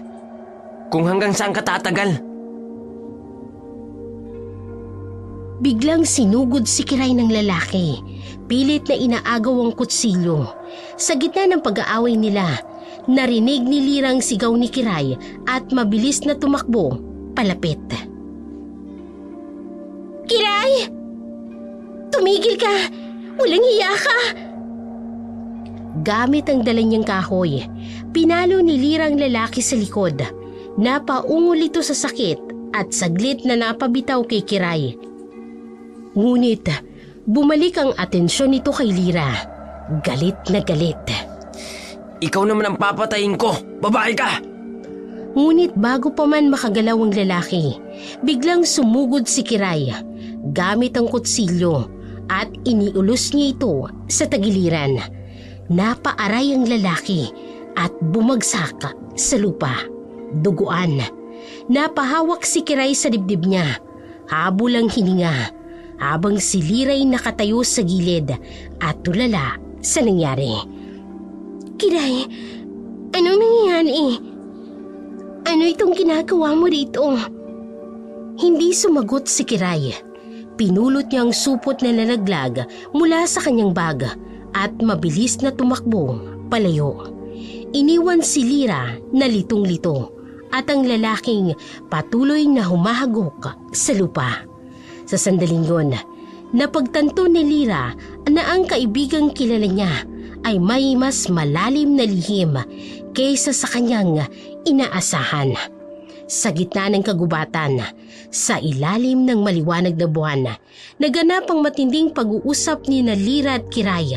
kung hanggang saan ka tatagal. Biglang sinugod si Kiray ng lalaki. Pilit na inaagaw ang kutsilyo. Sa gitna ng pag-aaway nila, narinig ni Lira ang sigaw ni Kiray at mabilis na tumakbo palapit. Kiray! Tumigil ka! Walang hiya ka! Gamit ang dala niyang kahoy, pinalo ni Lira ang lalaki sa likod. Napaungol ito sa sakit at saglit na napabitaw kay Kiray. Ngunit bumalik ang atensyon nito kay Lira. Galit na galit. Ikaw naman ang papatayin ko. Babae ka! Ngunit bago pa man makagalaw ang lalaki, biglang sumugod si Kiray gamit ang kutsilyo at iniulos niya ito sa tagiliran. Napaaray ang lalaki at bumagsak sa lupa. Duguan. Napahawak si Kiray sa dibdib niya. Habol ang hininga habang si Lira'y nakatayo sa gilid at tulala sa nangyari. Kiray, anong nangyayari? Ano itong ginagawa mo rito? Hindi sumagot si Kiray. Pinulot niya ang supot na nalaglag mula sa kanyang bag at mabilis na tumakbo palayo. Iniwan si Lira na litong-lito at ang lalaking patuloy na humahagok sa lupa. Sa sandaling yun, napagtanto ni Lira na ang kaibigang kilala niya ay may mas malalim na lihim kaysa sa kanyang inaasahan. Sa gitna ng kagubatan, sa ilalim ng maliwanag na buwan, naganap ang matinding pag-uusap ni Lira at Kiray.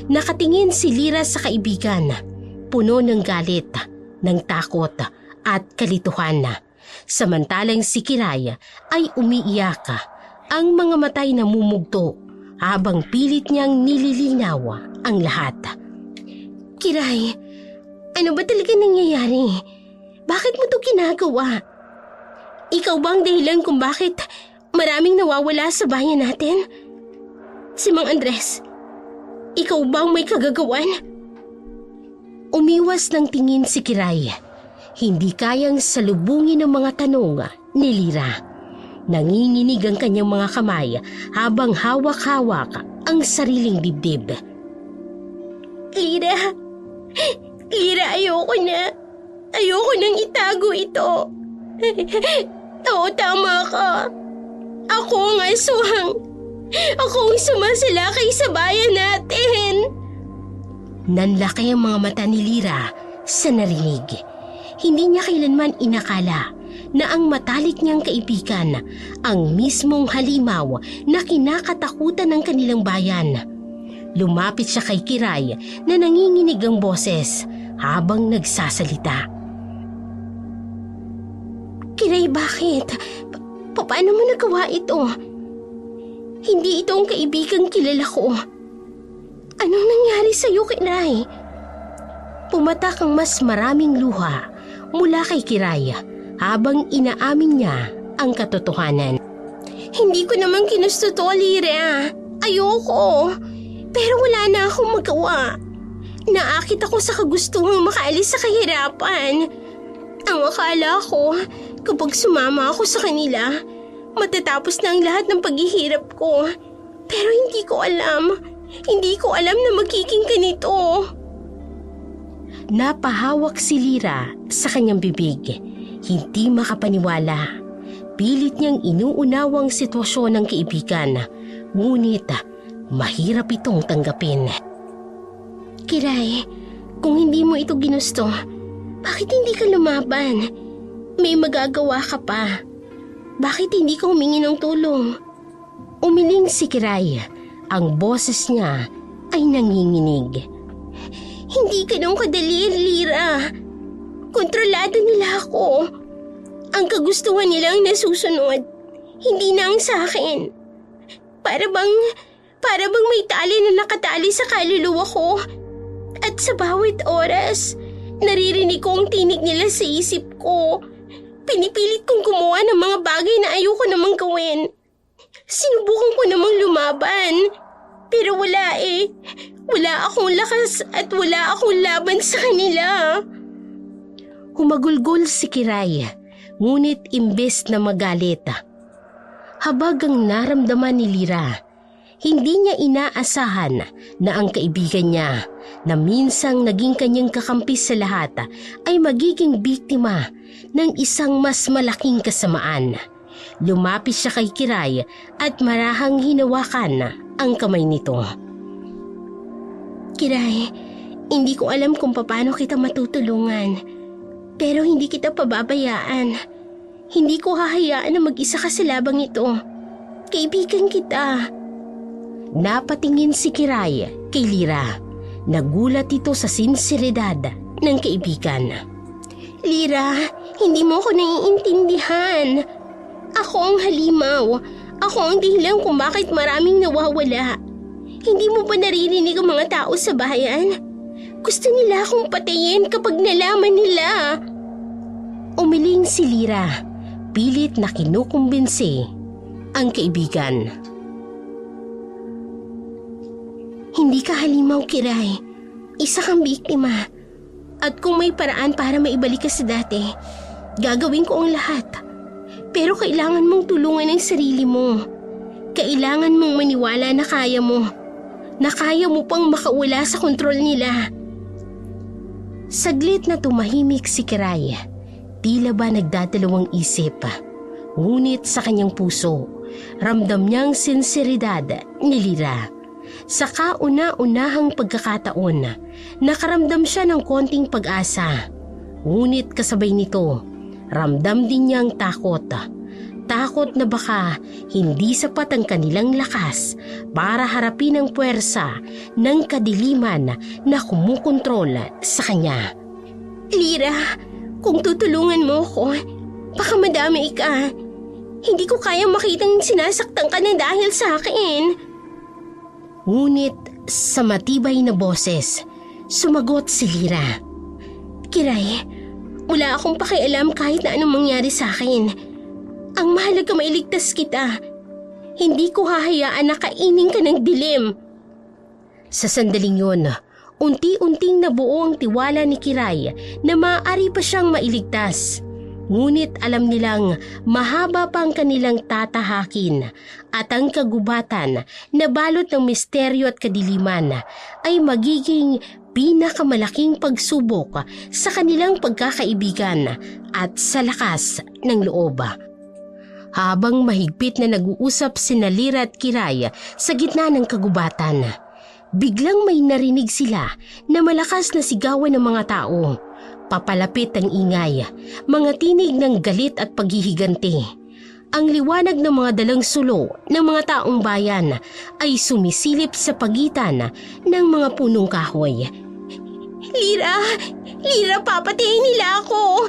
nakatingin si Lira sa kaibigan, puno ng galit, ng takot at kalituhan. Samantalang si Kiray ay umiiyak, ang mga mata'y namumugto habang pilit niyang nililinaw ang lahat. Kiray, ano ba talaga nangyayari? Bakit mo to ginagawa? Ikaw ba ang dahilan kung bakit maraming nawawala sa bayan natin? Si Mang Andres, ikaw ba ang may kagagawan? Umiwas ng tingin si Kiray. Hindi kayang salubungin ng mga tanong ni Lira. Nanginginig ang kanyang mga kamay habang hawak-hawak ang sariling dibdib. Lira, ayoko na. Ayoko nang itago ito. Oo, tama ka. Ako ang aswang. Ako ang sumasalakay sa bayan natin. Nanlaki ang mga mata ni Lira sa narinig. Hindi niya kailanman inakala na ang matalik niyang kaibigan ang mismong halimaw na kinakatakutan ng kanilang bayan. Lumapit siya kay Kiray na nanginginig ang boses habang nagsasalita. Kiray, bakit? Paano mo nagawa ito? Hindi ito ang kaibigang kilala ko. Anong nangyari sa'yo, Kiray? Pumatak ang mas maraming luha mula kay Kiray habang inaamin niya ang katotohanan. Hindi ko naman ginusto to, Lira. Ayoko. Pero wala na akong magawa. Naakit ako sa kagustuhang makaalis sa kahirapan. Ang akala ko, kapag sumama ako sa kanila, matatapos na ang lahat ng paghihirap ko. Pero hindi ko alam. Hindi ko alam na magiging ganito. Napahawak si Lira sa kanyang bibig. Hindi makapaniwala. Pilit niyang inuunawang sitwasyon ng kaibigan. Ngunit mahirap itong tanggapin. Kiray, kung hindi mo ito ginusto, bakit hindi ka lumaban? May magagawa ka pa. Bakit hindi ka humingi ng tulong? Umiling si Kiray. Ang boses niya ay nanginginig. Hindi ganun kadali, Lira. Kontrolado nila ako. Ang kagustuhan nilang nasusunod, hindi na ang sa akin. Para bang may tali na nakatali sa kaluluwa ko. At sa bawat oras, naririnig ko ang tinig nila sa isip ko. Pinipilit kong gumawa ng mga bagay na ayoko namang gawin. Sinubukan ko namang lumaban. Pero wala eh. Wala akong lakas at wala akong laban sa kanila. Humagulgol si Kiray, ngunit imbes na magalit. Habag ang naramdaman ni Lira, hindi niya inaasahan na ang kaibigan niya na minsang naging kanyang kakampi sa lahat ay magiging biktima ng isang mas malaking kasamaan. Lumapit siya kay Kiray at marahang hinawakan ang kamay nito. Kiray, hindi ko alam kung paano kita matutulungan. Pero hindi kita pababayaan. Hindi ko hahayaan na mag-isa ka sa labang ito. Kaibigan kita. Napatingin si Kiray kay Lira. Nagulat ito sa sinseridad ng kaibigan. Lira, hindi mo ko naiintindihan. Ako ang halimaw. Ako ang dahilan kung bakit maraming nawawala. Hindi mo ba naririnig ang mga tao sa bayan? Gusto nila akong patayin kapag nalaman nila. Umiling si Lira. Pilit na kinukumbinsi ang kaibigan. Hindi ka halimaw, Kiray. Isa kang biktima. At kung may paraan para maibalik ka sa dati, gagawin ko ang lahat. Pero kailangan mong tulungan ang sarili mo. Kailangan mong maniwala na kaya mo. Na kaya mo pang makawala sa kontrol nila. Saglit na tumahimik si Kiray. Tila ba nagdadalawang isip. Ngunit sa kanyang puso, ramdam niyang sinseridad ni Lira. Sa kauna-unahang pagkakataon, nakaramdam siya ng konting pag-asa. Ngunit kasabay nito, ramdam din niyang takot. takot na baka hindi sapat ang kanilang lakas para harapin ang puwersa ng kadiliman na kumukontrol sa kanya. Lira, kung tutulungan mo ko, baka madami ka. Hindi ko kaya makitang sinasaktan ka na dahil sa akin. Ngunit sa matibay na boses, sumagot si Lira. Kiray, wala akong pakialam kahit na anong mangyari sa akin. Ang mahalaga mailigtas kita. Hindi ko hahayaan na kainin ka ng dilim. Sa sandaling yun, unti-unting nabuo ang tiwala ni Kiray na maaari pa siyang mailigtas. Ngunit alam nilang mahaba pa ang kanilang tatahakin at ang kagubatan na balot ng misteryo at kadiliman ay magiging pinakamalaking pagsubok sa kanilang pagkakaibigan at sa lakas ng loob. Habang mahigpit na nag-uusap sina Lira at Kiray sa gitna ng kagubatan, biglang may narinig sila na malakas na sigawan ng mga tao. Papalapit ang ingay, mga tinig ng galit at paghihiganti. Ang liwanag ng mga dalang sulo ng mga taong bayan ay sumisilip sa pagitan ng mga punong kahoy. Lira! Lira, papatayin nila ako!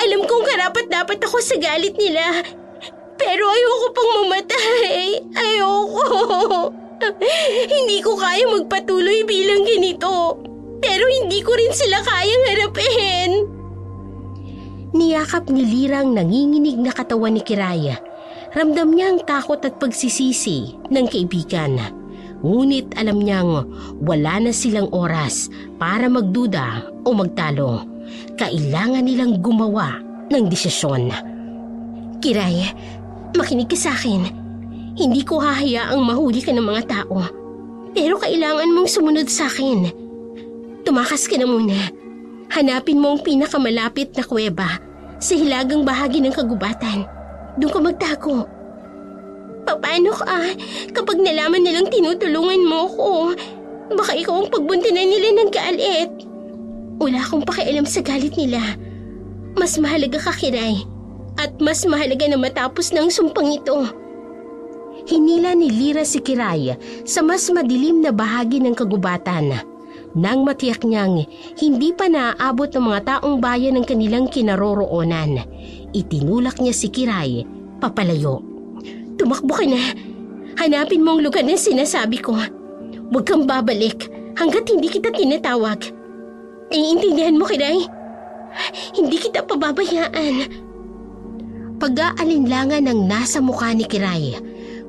Alam kong karapat-dapat ako sa galit nila. Pero ayoko pang mamatay. Ayoko. Hindi ko kaya magpatuloy bilang ganito. Pero hindi ko rin sila kayang harapin. Niyakap ni Lira ang nanginginig na katawan ni Kiray. Ramdam niya ang takot at pagsisisi ng kaibigan. Ngunit alam niyang wala na silang oras para magduda o magtalo. Kailangan nilang gumawa ng desisyon. Kiray, makinig ka sa akin. Hindi ko hahayaang mahuli ka ng mga tao. Pero kailangan mong sumunod sa akin. Tumakas ka na muna. Hanapin mo ang pinakamalapit na kuweba sa hilagang bahagi ng kagubatan. Doon ka magtago. Paano ka kapag nalaman nilang tinutulungan mo ko? Baka ikaw ang pagbuntinan nila ng galit. Wala akong pakialam sa galit nila. Mas mahalaga ka, Kiray. At mas mahalaga na matapos ng sumpang ito. Hinila ni Lira si Kiray sa mas madilim na bahagi ng kagubatan. Nang matiyak niyang hindi pa naaabot ng mga taong bayan ng kanilang kinaroroonan, itinulak niya si Kiray papalayo. Tumakbo ka na. Hanapin mo ang lugar na sinasabi ko. Huwag kang babalik hanggat hindi kita tinatawag. Naiintindihan mo, Kiray? Hindi kita pababayaan. Pag-aalinlangan ang nasa mukha ni Kiray,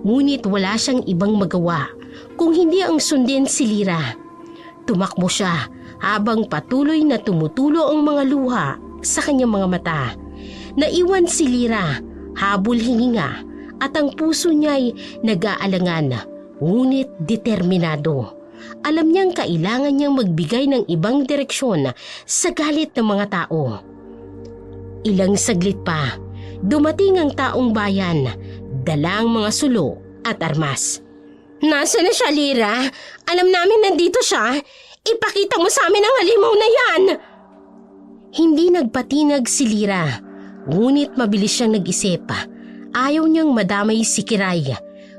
ngunit wala siyang ibang magawa kung hindi ang sundin si Lira. Tumakbo siya habang patuloy na tumutulo ang mga luha sa kanyang mga mata. Naiwan si Lira, habol hininga at ang puso niya'y nag-aalangan, ngunit determinado. Alam niyang kailangan niyang magbigay ng ibang direksyon sa galit ng mga tao. Ilang saglit pa, dumating ang taong bayan, dalang mga sulo at armas. Nasaan na siya, Lira? Alam namin nandito siya. Ipakita mo sa amin ang halimaw na yan! Hindi nagpatinag si Lira, ngunit mabilis siyang nag-isip. Ayaw niyang madamay si Kiray,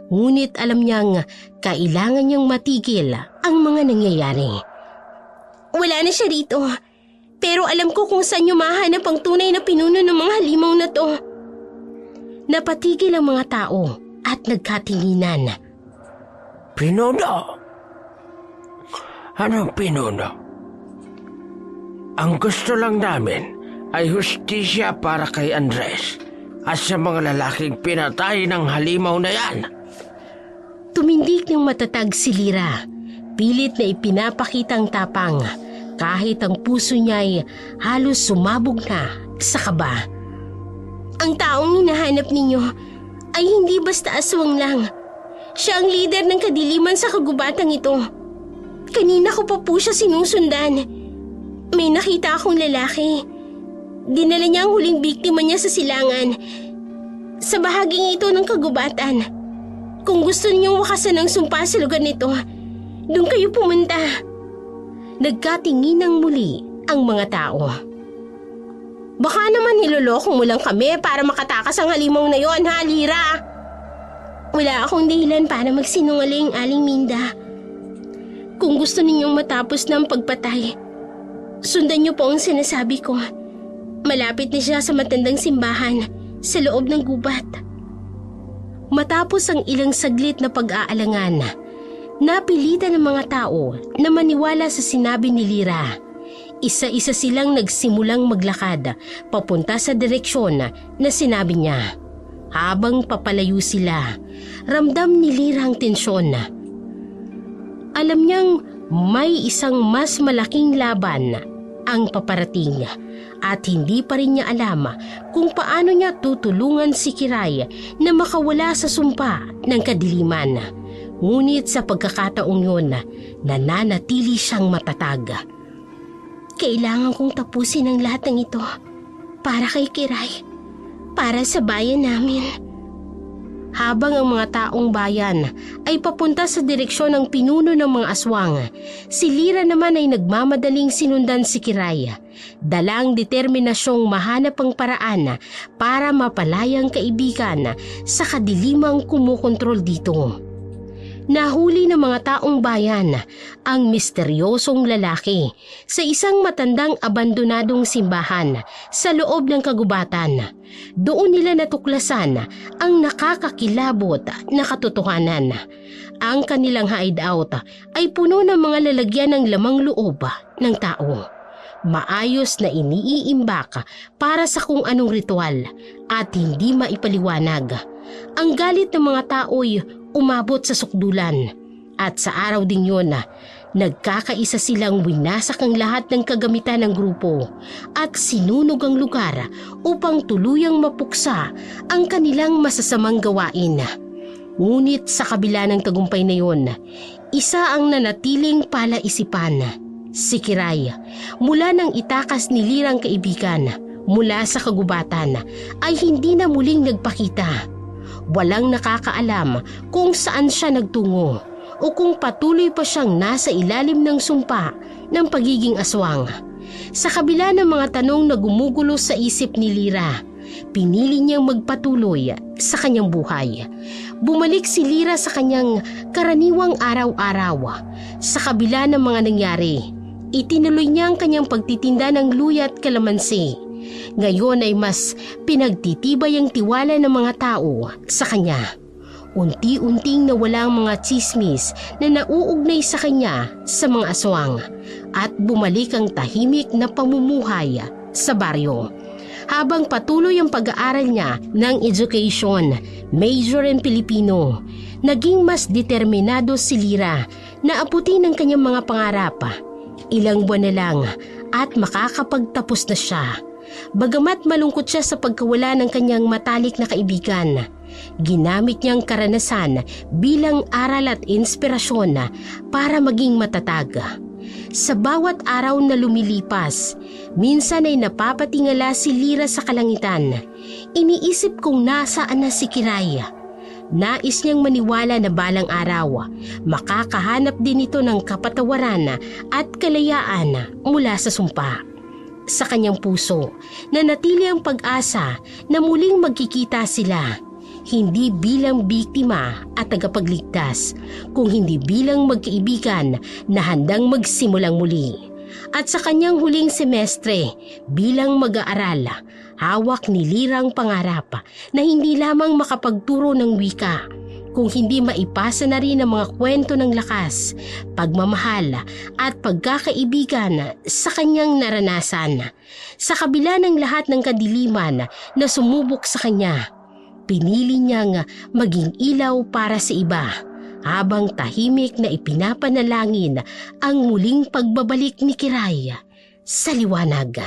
ngunit alam niyang kailangan niyang matigil ang mga nangyayari. Wala na siya rito, pero alam ko kung saan niyo mahanap ang tunay na pinuno ng mga halimaw na to. Napatigil ang mga tao at nagkatinginan. Pinuno? Anong pinuno? Ang gusto lang namin ay hustisya para kay Andres at sa mga lalaking pinatay ng halimaw na yan. Tumindig ng matatag si Lira. Pilit na ipinapakita ang tapang kahit ang puso niya'y halos sumabog na sa kaba. Ang taong hinahanap ninyo ay hindi basta aswang lang. Siya ang leader ng kadiliman sa kagubatang ito. Kanina ko pa po siya sinusundan. May nakita akong lalaki. Dinala niya ang huling biktima niya sa silangan. Sa bahaging ito ng kagubatan. Kung gusto niyong wakasan ng sumpa sa lugar nito, doon kayo pumunta. Nagkatinginang muli ang mga tao. Baka naman niloloko mo lang kami para makatakas ang halimaw na yon, ha, Lira? Wala akong dahilan para magsinungaling, Aling Minda. Kung gusto ninyong matapos ng pagpatay, sundan niyo po ang sinasabi ko. Malapit na siya sa matandang simbahan sa loob ng gubat. Matapos ang ilang saglit na pag-aalangan, napilitan ng mga tao na maniwala sa sinabi ni Lira. Isa-isa silang nagsimulang maglakad papunta sa direksyon na sinabi niya. Habang papalayo sila, ramdam ni Lira ang tensyon. Alam niyang may isang mas malaking laban ang paparating at hindi pa rin niya alam kung paano niya tutulungan si Kiray na makawala sa sumpa ng kadiliman. Ngunit sa pagkakataong yun, nananatili siyang matatag. Kailangan kong tapusin ang lahat ng ito para kay Kiray, para sa bayan namin. Habang ang mga taong bayan ay papunta sa direksyon ng pinuno ng mga aswang, si Lira naman ay nagmamadaling sinundan si Kiray, dalang determinasyong mahanap ang paraan para mapalayang kaibigan sa kadilimang kumukontrol dito. Nahuli ng mga taong bayan ang misteryosong lalaki sa isang matandang abandonadong simbahan sa loob ng kagubatan. Doon nila natuklasan ang nakakakilabot na katotohanan. Ang kanilang hideout ay puno ng mga lalagyan ng lamang loob ng tao. Maayos na iniiimbak para sa kung anong ritual at hindi maipaliwanag. Ang galit ng mga tao'y umabot sa sukdulan at sa araw ding yun, nagkakaisa silang winasak ang lahat ng kagamitan ng grupo at sinunog ang lugar upang tuluyang mapuksa ang kanilang masasamang gawain. Ngunit sa kabila ng tagumpay na yun, isa ang nanatiling palaisipan, si Kiray. Mula nang itakas ni Lirang kaibigan mula sa kagubatan ay hindi na muling nagpakita. Walang nakakaalam kung saan siya nagtungo o kung patuloy pa siyang nasa ilalim ng sumpa ng pagiging aswang. Sa kabila ng mga tanong na gumugulo sa isip ni Lira, pinili niyang magpatuloy sa kanyang buhay. Bumalik si Lira sa kanyang karaniwang araw-araw. Sa kabila ng mga nangyari, itinuloy niya ang kanyang pagtitinda ng luya at kalamansi. Ngayon ay mas pinagtitibay ang tiwala ng mga tao sa kanya. Unti-unting nawala ang mga tsismis na nauugnay sa kanya sa mga aswang at bumalik ang tahimik na pamumuhay sa baryo. Habang patuloy ang pag-aaral niya ng education, major in Pilipino, naging mas determinado si Lira na abutin ang kanyang mga pangarap. Ilang buwan na lang at makakapagtapos na siya. Bagamat malungkot siya sa pagkawala ng kanyang matalik na kaibigan, ginamit niyang karanasan bilang aral at inspirasyon para maging matatag. Sa bawat araw na lumilipas, minsan ay napapatingala si Lira sa kalangitan. Iniisip kung nasaan na si Kiray. Nais niyang maniwala na balang araw, makakahanap din ito ng kapatawaran at kalayaan mula sa sumpa. Sa kanyang puso, nanatili ang pag-asa na muling magkikita sila, hindi bilang biktima at tagapagligtas, kung hindi bilang magkaibigan na handang magsimulang muli. At sa kanyang huling semestre bilang mag-aaral, hawak ni Lira ang pangarap na hindi lamang makapagturo ng wika, kung hindi maipasa na rin ang mga kwento ng lakas, pagmamahal at pagkakaibigan sa kanyang naranasan. Sa kabila ng lahat ng kadiliman na sumubok sa kanya, pinili niyang maging ilaw para sa iba, habang tahimik na ipinapanalangin ang muling pagbabalik ni Kiray sa liwanag.